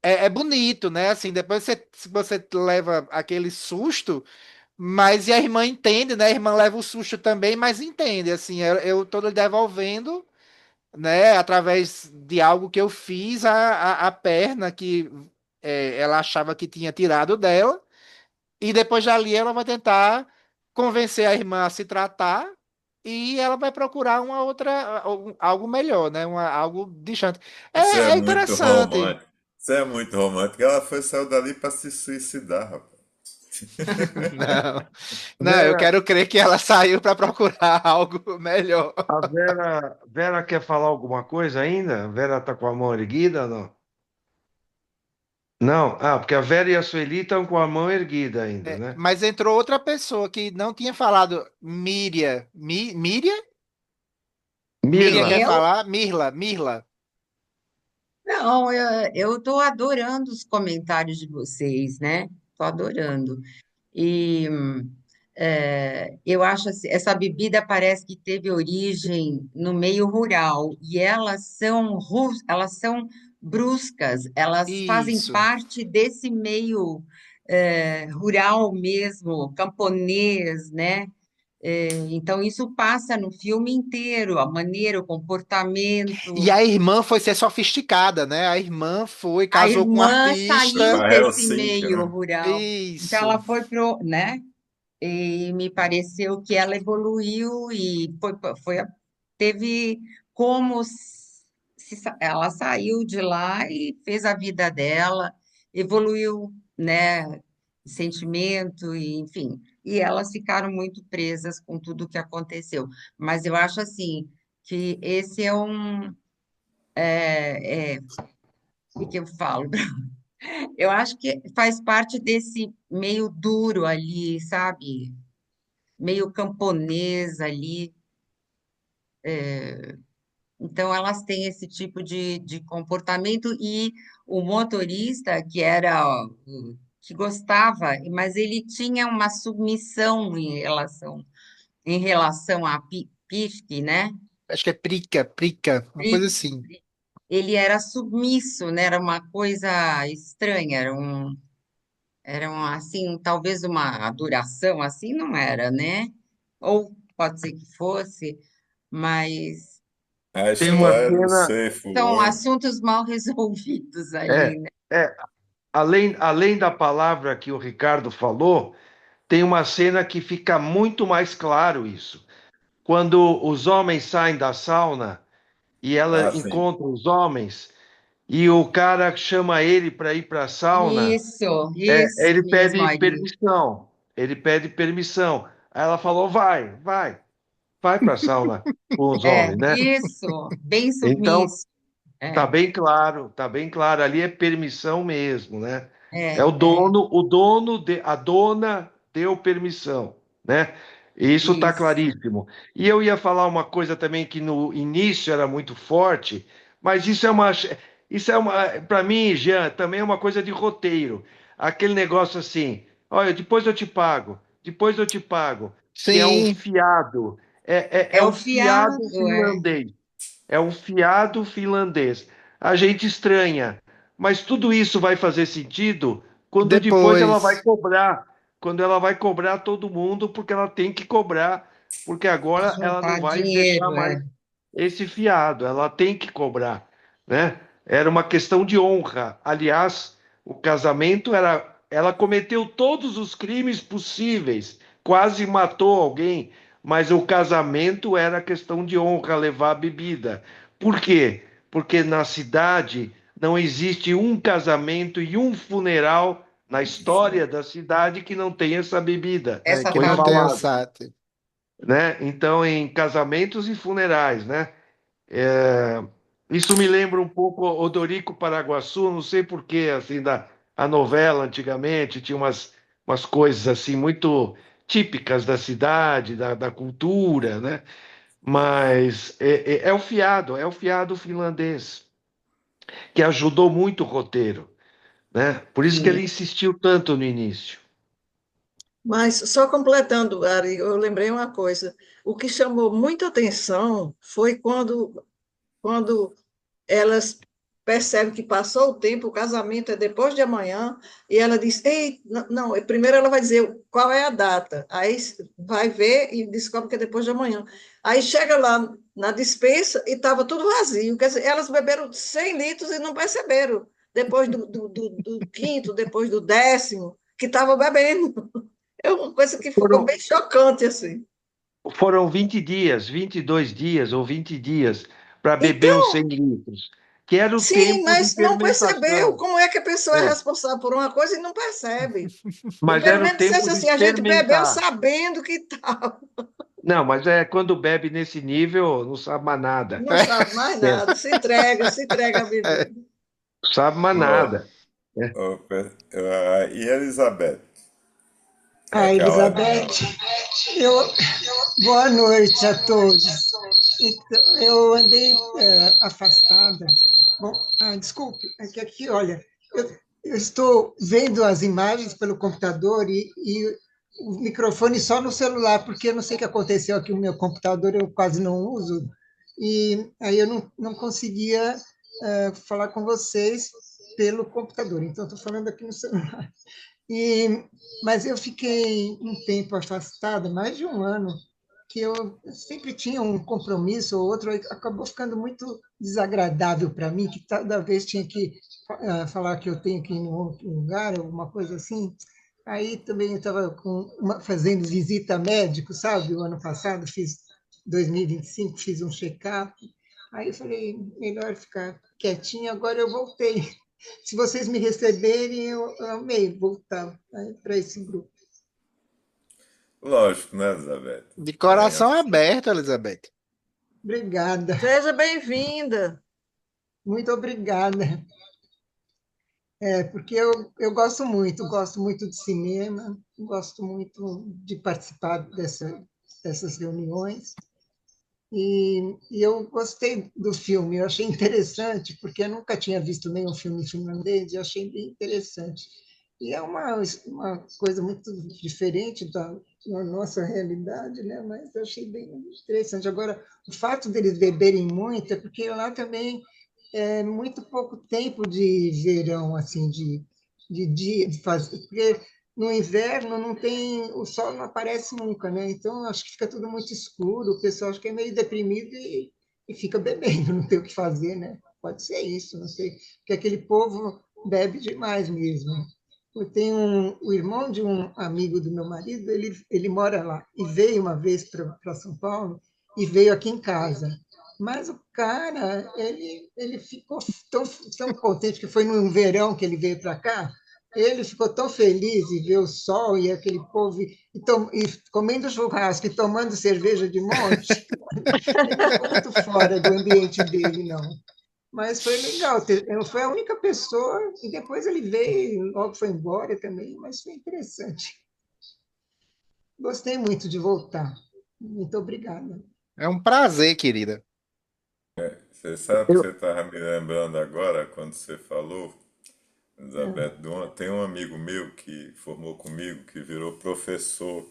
é bonito, né? Assim, depois você leva aquele susto, mas e a irmã entende, né? A irmã leva o susto também, mas entende, assim, eu tô lhe devolvendo, né? Através de algo que eu fiz, a perna que ela achava que tinha tirado dela, e depois dali ela vai tentar convencer a irmã a se tratar. E ela vai procurar uma outra, algo melhor, né? Algo distante. Você é É muito interessante. romântico. Você é muito romântico. Ela saiu dali para se suicidar, rapaz. Não, não, eu Vera, quero crer que ela saiu para procurar algo melhor. a Vera quer falar alguma coisa ainda? A Vera tá com a mão erguida ou não? Não? Ah, porque a Vera e a Sueli estão com a mão erguida ainda, né? Mas entrou outra pessoa que não tinha falado. Míria. Míria? Míria Mirla. quer Eu? falar? Mirla. Não, eu estou adorando os comentários de vocês, né? Estou adorando. E eu acho assim, essa bebida parece que teve origem no meio rural e elas são bruscas, elas fazem Isso. parte desse meio rural mesmo, camponês, né? Então isso passa no filme inteiro, a maneira, o E comportamento. a irmã foi ser sofisticada, né? A irmã foi, A casou com um irmã saiu artista. A desse Helsinki, meio né? rural, então Isso. ela foi pro, né? E me pareceu que ela evoluiu e teve como ela saiu de lá e fez a vida dela, evoluiu, né? Sentimento e enfim. E elas ficaram muito presas com tudo que aconteceu. Mas eu acho assim que esse é o que eu falo. Eu acho que faz parte desse meio duro ali, sabe? Meio camponês ali. Então, elas têm esse tipo de comportamento e o motorista, que gostava, mas ele tinha uma submissão em relação a Pifke, né? Acho que é Prica, uma coisa assim. Ele era submisso, né? Era uma coisa estranha, assim, talvez uma adoração, assim não era, né? Ou pode ser que fosse, mas A Tem uma história do cena. Safe são Word. assuntos mal resolvidos ali, É, né? é, além da palavra que o Ricardo falou, tem uma cena que fica muito mais claro isso. Quando os homens saem da sauna e ela Ah, sim. encontra os homens e o cara chama ele para ir para a sauna, Isso ele mesmo pede aí. permissão. Ele pede permissão. Aí ela falou: vai para a sauna com os homens, né? Isso, bem Então submisso. É, tá bem claro, ali é permissão mesmo, né? É é, é, a dona deu permissão, né? Isso tá isso. claríssimo. E eu ia falar uma coisa também que no início era muito forte, mas para mim, Jean, também é uma coisa de roteiro. Aquele negócio assim, olha, depois eu te pago, que é um Sim, fiado, é É o o fiado fiado, finlandês. É um fiado finlandês. A gente estranha, mas tudo isso vai fazer sentido quando depois ela vai depois. cobrar, quando ela vai cobrar todo mundo, porque ela tem que cobrar, porque agora ela não juntar vai deixar dinheiro, mais esse fiado, ela tem que cobrar, né? Era uma questão de honra. Aliás, o casamento era, ela cometeu todos os crimes possíveis, quase matou alguém, mas o casamento era questão de honra, levar a bebida. Por quê? Porque na cidade não existe um casamento e um funeral na história da cidade que não tenha essa bebida. essa Que Foi não tal de tem o falado, SAT. né? Então, em casamentos e funerais, né? É, isso me lembra um pouco Odorico Paraguaçu, não sei por quê, assim, a novela antigamente tinha umas coisas assim muito típicas da cidade, da cultura, né? Mas é o fiado finlandês, que ajudou muito o roteiro, né? Por isso que ele sim. insistiu tanto no início. Mas só completando, Ari, eu lembrei uma coisa. O que chamou muita atenção foi quando elas percebe que passou o tempo, o casamento é depois de amanhã, e ela diz, ei, não, primeiro ela vai dizer qual é a data, aí vai ver e descobre que é depois de amanhã. Aí chega lá na despensa e estava tudo vazio, quer dizer, elas beberam 100 litros e não perceberam, depois do quinto, depois do 10º, que estava bebendo. É uma coisa que ficou Foram, bem chocante, assim. foram 20 dias, 22 dias ou 20 dias para beber os Então, 100 litros, que era o sim, tempo de mas não percebeu. fermentação. Como é que a pessoa é É, responsável por uma coisa e não percebe? E mas pelo era o menos dissesse tempo de assim, a gente bebeu fermentar. sabendo que estava. Não, mas quando bebe nesse nível, não sabe mais nada. Não sabe mais É, nada, se entrega a beber. não sabe mais Ó, nada. É. e Elizabeth? É A aquela. Elizabeth, eu, boa noite a todos. Então, eu andei afastada. Bom, desculpe, é que aqui, olha, eu estou vendo as imagens pelo computador e o microfone só no celular, porque eu não sei o que aconteceu aqui, o meu computador eu quase não uso, e aí eu não conseguia falar com vocês pelo computador, então estou falando aqui no celular. Mas eu fiquei um tempo afastada, mais de um ano, que eu sempre tinha um compromisso ou outro, e acabou ficando muito desagradável para mim, que toda vez tinha que falar que eu tenho que ir em outro lugar, alguma coisa assim. Aí também eu estava fazendo visita a médico, sabe? O ano passado, fiz 2025, fiz um check-up. Aí eu falei, melhor ficar quietinha, agora eu voltei. Se vocês me receberem, eu amei voltar para esse grupo. Lógico, né, Elizabeth? De Venha. coração aberto, Elizabeth. Obrigada, Seja bem-vinda. muito obrigada. Porque eu gosto muito de cinema, gosto muito de participar dessas reuniões. E eu gostei do filme, eu achei interessante, porque eu nunca tinha visto nenhum filme finlandês, e achei bem interessante. E é uma coisa muito diferente da nossa realidade, né? Mas eu achei bem interessante. Agora, o fato deles beberem muito é porque lá também é muito pouco tempo de verão, assim, de dia, de fazer, porque no inverno não tem, o sol não aparece nunca, né? Então acho que fica tudo muito escuro, o pessoal acho que é meio deprimido e fica bebendo, não tem o que fazer, né? Pode ser isso, não sei, porque aquele povo bebe demais mesmo. Eu tenho o irmão de um amigo do meu marido, ele mora lá e veio uma vez para São Paulo e veio aqui em casa. Mas o cara, ele ficou tão contente que foi no verão que ele veio para cá, ele ficou tão feliz de ver o sol e aquele povo e comendo churrasco e tomando cerveja de monte. Ele não ficou muito fora do ambiente dele, não. Mas foi legal. Foi a única pessoa, e depois ele veio, logo foi embora também, mas foi interessante. Gostei muito de voltar. Muito obrigada. É um prazer, querida. Você sabe que Eu, você estava me lembrando agora, quando você falou, Elizabeth, tem um amigo meu que formou comigo, que virou professor.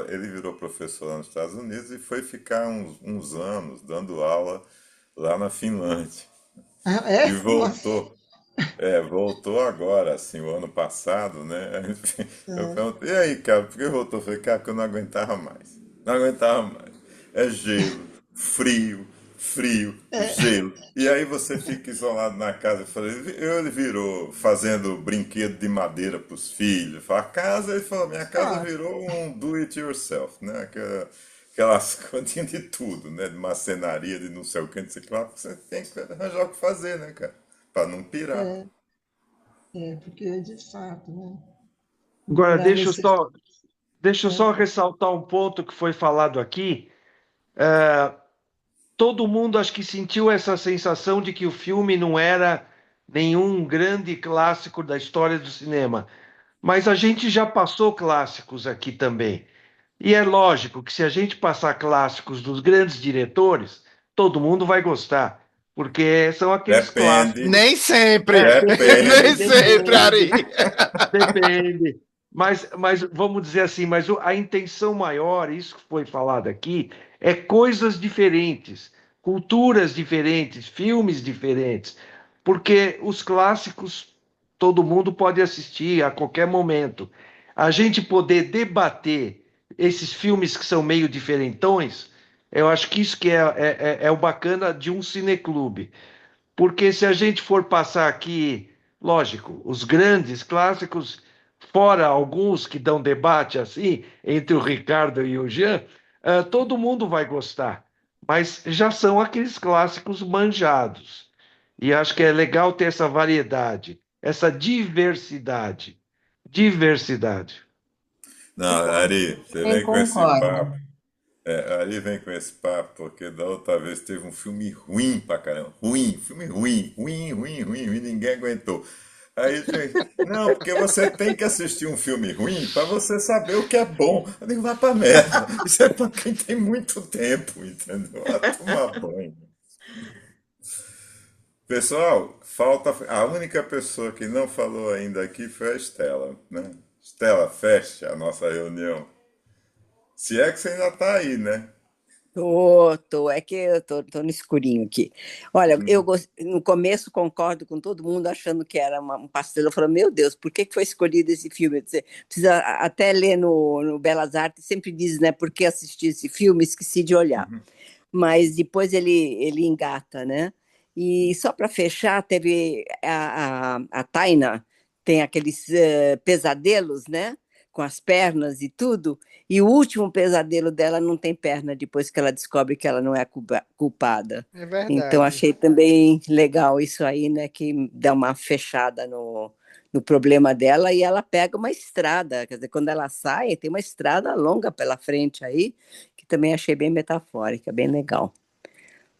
Ele virou professor lá nos Estados Unidos e foi ficar uns anos dando aula lá na Finlândia. Ah, E é? Nossa. voltou. Voltou agora, assim, o ano passado, né? Eu perguntei, e aí, cara, por que voltou? Eu falei, cara, porque eu não aguentava mais. Não aguentava mais. É gelo, frio, frio, gelo. E aí você fica isolado na casa. Eu falei, ele virou fazendo brinquedo de madeira para os filhos. A casa, ele falou, minha casa Ah, virou um do it yourself, né? Aquelas coisinhas de tudo, né? De marcenaria, de não sei o que, não sei o que lá. Você tem que arranjar o que fazer, né, cara? Para não pirar. é, porque de fato, né? agora, Morar nesse. deixa eu É, só ressaltar um ponto que foi falado aqui. Todo mundo acho que sentiu essa sensação de que o filme não era nenhum grande clássico da história do cinema. Mas a gente já passou clássicos aqui também. E é lógico que se a gente passar clássicos dos grandes diretores, todo mundo vai gostar, porque são aqueles Depende, clássicos. Nem sempre. depende. Nem sempre, Ari. Depende, depende. Mas vamos dizer assim, a intenção maior, isso que foi falado aqui, é coisas diferentes, culturas diferentes, filmes diferentes. porque os clássicos todo mundo pode assistir a qualquer momento. A gente poder debater esses filmes que são meio diferentões, eu acho que isso que é o bacana de um cineclube. Porque se a gente for passar aqui, lógico, os grandes clássicos, fora alguns que dão debate assim, entre o Ricardo e o Jean, todo mundo vai gostar. Mas já são aqueles clássicos manjados. E acho que é legal ter essa variedade, essa diversidade. Diversidade. Não, Ari, você Eu vem com esse concordo. papo. Ari vem com esse papo, porque da outra vez teve um filme ruim pra caramba. Ruim, filme ruim, ruim, ruim, ruim, ruim, ninguém aguentou. Aí, gente, não, porque você tem que assistir um filme ruim pra você saber o que é bom. Eu digo, vai pra merda. Isso é pra quem tem muito tempo, entendeu? Vai tomar banho. Pessoal, falta. A única pessoa que não falou ainda aqui foi a Estela, né? Estela, feche a nossa reunião. Se é que você ainda tá aí, né? É que eu tô no escurinho aqui. Olha, no começo concordo com todo mundo achando que era um pastel. Eu falo, meu Deus, por que que foi escolhido esse filme? Você precisa até ler no Belas Artes, sempre diz, né, por que assistir esse filme, esqueci de olhar. Mas depois ele engata, né? E só para fechar, teve a Taina, tem aqueles pesadelos, né? Com as pernas e tudo, e o último pesadelo dela não tem perna depois que ela descobre que ela não é culpada. É Então, verdade. achei também legal isso aí, né? Que dá uma fechada no problema dela e ela pega uma estrada. Quer dizer, quando ela sai, tem uma estrada longa pela frente aí, que também achei bem metafórica, bem legal.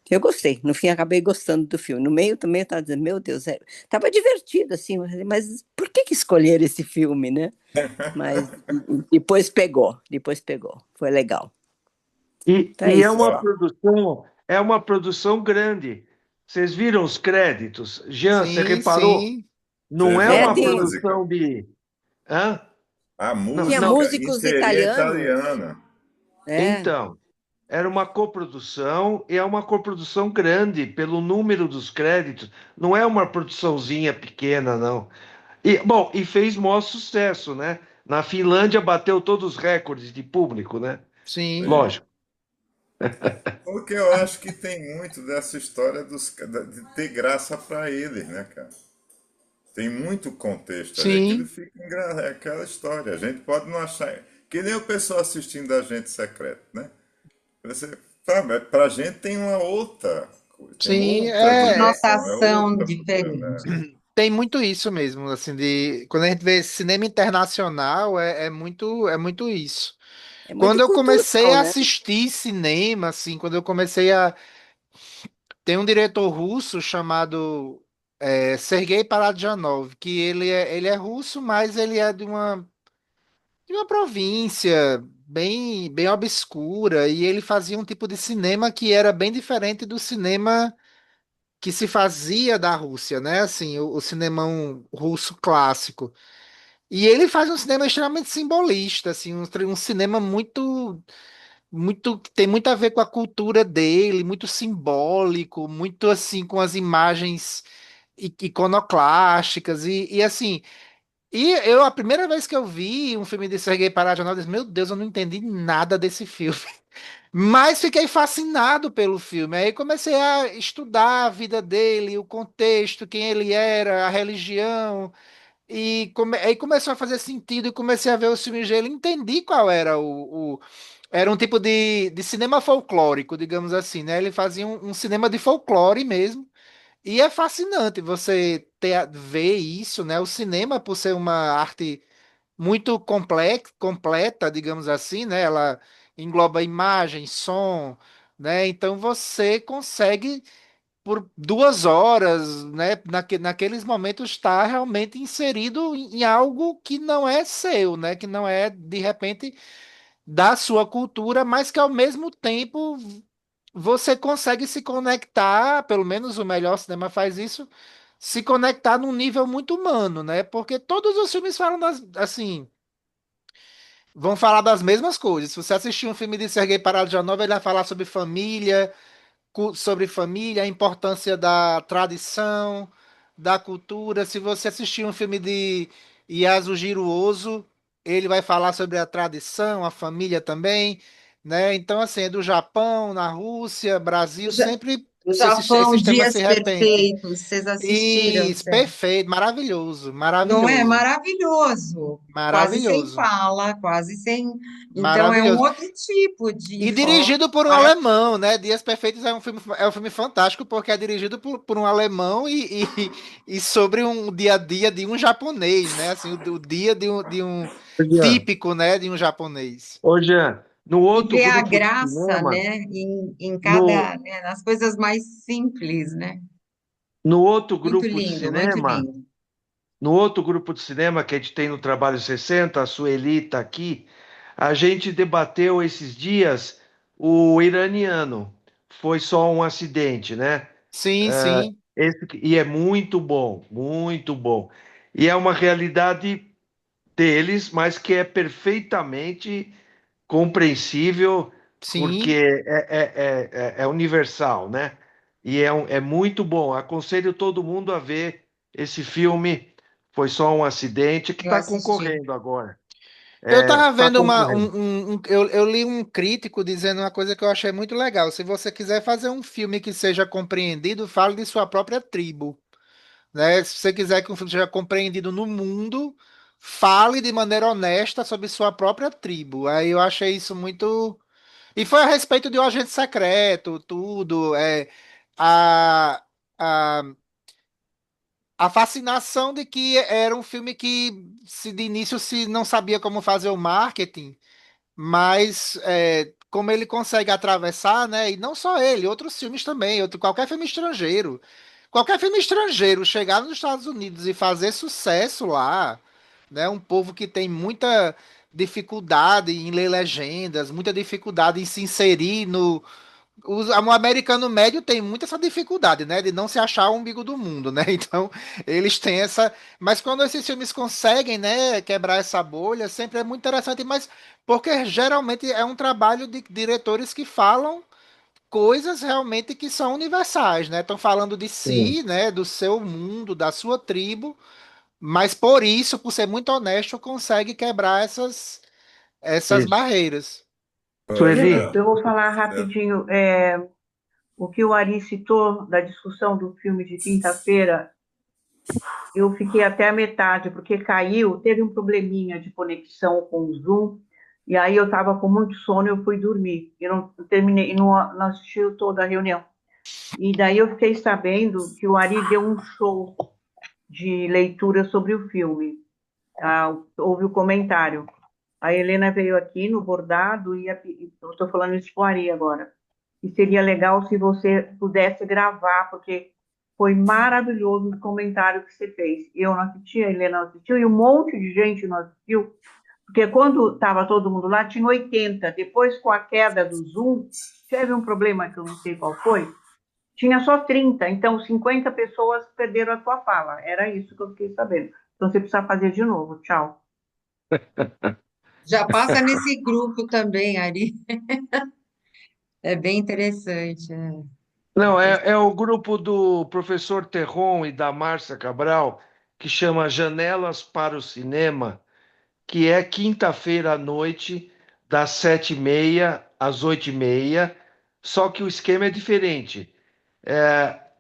Eu gostei, no fim acabei gostando do filme. No meio também eu estava dizendo, meu Deus, tava divertido assim, mas por que que escolheram esse filme, né? Mas depois pegou, foi legal. E Então é é isso. é uma produção grande. Vocês viram os créditos? Jean, você Sim, reparou? sim. Não Você é viu a uma música? produção de. Hã? A Não, Tinha não. música músicos inteirinha italianos, italiana. né? Então, era uma coprodução e é uma coprodução grande pelo número dos créditos. Não é uma produçãozinha pequena, não. E, bom, e fez maior sucesso, né? Na Finlândia bateu todos os recordes de público, né? Sim, Sim. Lógico. Porque eu acho que tem muito dessa história de ter graça para eles, né, cara? Tem muito contexto ali. Aquilo sim, fica é aquela história. A gente pode não achar. Que nem o pessoal assistindo Agente Secreto, né? Você, sabe, pra gente tem uma outra coisa, tem sim. outra dimensão, é Conotação outra coisa, né? diferente. Tem muito isso mesmo, assim, de quando a gente vê cinema internacional, é muito isso. É Quando muito eu comecei cultural, a né? assistir cinema, assim, quando eu comecei a. Tem um diretor russo chamado Sergei Parajanov, que ele é russo, mas ele é de uma província bem obscura, e ele fazia um tipo de cinema que era bem diferente do cinema que se fazia da Rússia, né? Assim, o cinemão russo clássico. E ele faz um cinema extremamente simbolista, assim, um cinema muito que tem muito a ver com a cultura dele, muito simbólico, muito assim com as imagens iconoclásticas e assim. E eu a primeira vez que eu vi um filme de Sergei Parajanov, eu disse, meu Deus, eu não entendi nada desse filme. Mas fiquei fascinado pelo filme. Aí comecei a estudar a vida dele, o contexto, quem ele era, a religião. Aí começou a fazer sentido e comecei a ver os filmes dele. Entendi qual era era um tipo de cinema folclórico, digamos assim, né? Ele fazia um cinema de folclore mesmo. E é fascinante você ver isso, né? O cinema, por ser uma arte muito completa, digamos assim, né? Ela engloba imagem, som, né? Então você consegue por 2 horas, né? Naqueles momentos estar realmente inserido em algo que não é seu, né? Que não é de repente da sua cultura, mas que ao mesmo tempo você consegue se conectar, pelo menos o melhor cinema faz isso, se conectar num nível muito humano, né? Porque todos os filmes falam assim vão falar das mesmas coisas. Se você assistir um filme de Sergei Parajanov, ele vai falar sobre família, a importância da tradição, da cultura. Se você assistir um filme de Yasujiro Ozu, ele vai falar sobre a tradição, a família também, né? Então, assim, é do Japão, na Rússia, Brasil, O Ja- sempre o Japão, esses temas se Dias repetem. Perfeitos, vocês assistiram? Isso, perfeito, maravilhoso, Não é maravilhoso, maravilhoso, quase sem maravilhoso, fala, quase sem. Então é um maravilhoso. outro tipo de E forma. dirigido por um alemão, né? Dias Perfeitos é um filme fantástico porque é dirigido por um alemão e sobre um dia a dia de um japonês, né? Assim, o dia de um Ô, Jean, típico, né? De um japonês. Ô, Jean, no E outro ver a grupo de graça, cinema, né, em no, cada, né, nas coisas mais simples, né? no outro Muito grupo de lindo, muito cinema, lindo. no outro grupo de cinema que a gente tem no Trabalho 60, a Sueli está aqui, a gente debateu esses dias o iraniano. Foi só um acidente, né? Sim, sim, E é muito bom, muito bom. E é uma realidade deles, mas que é perfeitamente compreensível, porque sim. é universal, né? E é muito bom. Aconselho todo mundo a ver esse filme. Foi só um acidente que Eu está assisti. concorrendo agora. Eu tava Está vendo concorrendo. eu li um crítico dizendo uma coisa que eu achei muito legal. Se você quiser fazer um filme que seja compreendido, fale de sua própria tribo. Né? Se você quiser que um filme seja compreendido no mundo, fale de maneira honesta sobre sua própria tribo. Aí eu achei isso muito. E foi a respeito de um agente secreto, tudo. A, a, a fascinação de que era um filme que se de início se não sabia como fazer o marketing, mas como ele consegue atravessar, né? E não só ele, outros filmes também, qualquer filme estrangeiro. Qualquer filme estrangeiro chegar nos Estados Unidos e fazer sucesso lá, né? Um povo que tem muita dificuldade em ler legendas, muita dificuldade em se inserir no. O americano médio tem muita essa dificuldade, né? De não se achar o umbigo do mundo, né? Então, eles têm essa. Mas quando esses filmes conseguem, né, quebrar essa bolha, sempre é muito interessante, mas porque geralmente é um trabalho de diretores que falam coisas realmente que são universais, né? Estão falando de Sim, si, né? Do seu mundo, da sua tribo, mas por isso, por ser muito honesto, consegue quebrar essas isso. barreiras. Ô, Sueli, Jean, Eu vou falar é, rapidinho. O que o Ari citou da discussão do filme de quinta-feira, eu fiquei até a metade, porque caiu, teve um probleminha de conexão com o Zoom, e aí eu estava com muito sono, eu fui dormir, e não terminei, e não assisti toda a reunião. E daí eu fiquei sabendo que o Ari deu um show de leitura sobre o filme. Houve o comentário. A Helena veio aqui no bordado e eu estou falando isso para o Ari agora. E seria legal se você pudesse gravar, porque foi maravilhoso o comentário que você fez. Eu não assisti, a Helena não assistiu, e um monte de gente não assistiu, porque quando estava todo mundo lá, tinha 80. Depois, com a queda do Zoom, teve um problema que eu não sei qual foi, tinha só 30. Então 50 pessoas perderam a sua fala. Era isso que eu fiquei sabendo. Então você precisa fazer de novo. Tchau. Já passa nesse grupo também, Ari. É bem interessante. não, é o grupo do professor Terron e da Márcia Cabral, que chama Janelas para o Cinema, que é quinta-feira à noite, das 7h30 às 8h30, só que o esquema é diferente.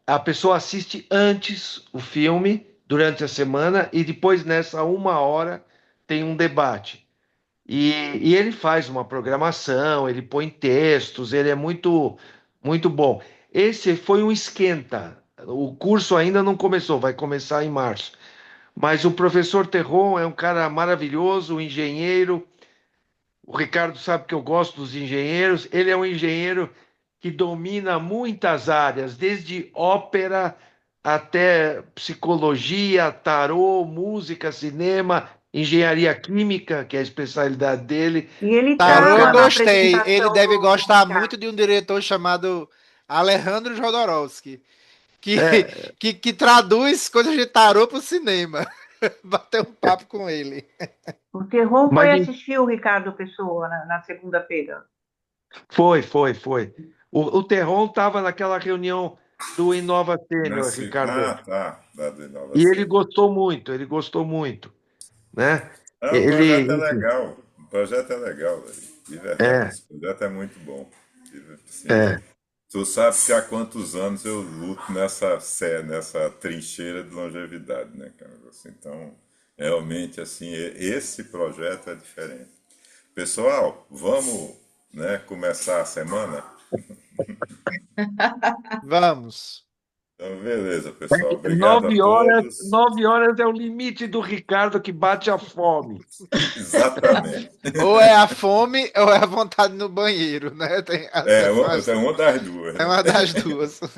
A pessoa assiste antes o filme, durante a semana, e depois, nessa 1 hora, tem um debate. E ele faz uma programação, ele põe textos, ele é muito, muito bom. Esse foi um esquenta. O curso ainda não começou, vai começar em março. Mas o professor Terron é um cara maravilhoso, um engenheiro. O Ricardo sabe que eu gosto dos engenheiros. Ele é um engenheiro que domina muitas áreas, desde ópera até psicologia, tarô, música, cinema, engenharia química, que é a especialidade dele. E ele Tarô, eu estava na gostei. Ele apresentação deve do gostar Ricardo. muito de um diretor chamado Alejandro Jodorowsky, que, É, que traduz coisas de tarô para o cinema. Bater um papo com ele. O Terron foi mas assistir o Ricardo Pessoa na segunda-feira. foi. O Terron estava naquela reunião do Inova Sênior, Nesse... Ricardo. tá. Da Inova E ele Sênior. ele gostou muito, né? O Ele, projeto é enfim, legal. O projeto é legal, velho. De verdade. é, Esse projeto é muito bom. Assim, é. tu sabe que há quantos anos eu luto nessa trincheira de longevidade, né, cara? Assim, então, realmente, assim, esse projeto é diferente. Pessoal, vamos, né, começar a semana? Vamos. Então, beleza, pessoal. Obrigado a 9 horas, todos. 9 horas é o limite do Ricardo que bate a fome. Exatamente. Ou é a fome ou é a vontade no banheiro, né? Tem, É são uma das duas, é né? uma das duas. Tchau,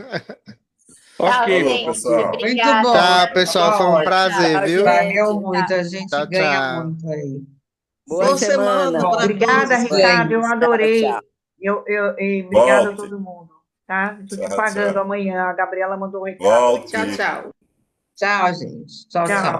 Ok, Falou, gente. pessoal. Muito Obrigada. bom, Tchau, né? pessoal. Foi Tava um ótimo. prazer, Tchau, viu? Valeu gente. muito, a gente Tchau, ganha tchau. muito aí. Boa Boa Sim. semana semana. Bom, para Obrigada, todos. Ricardo, eu ganhos. Tchau, adorei. tchau. E obrigada a Volte. todo mundo, tá? Estou te Tchau, pagando tchau. amanhã. A Gabriela mandou um recado aí. Tchau, Volte. tchau. Tchau, gente. Tchau, Tchau. tchau.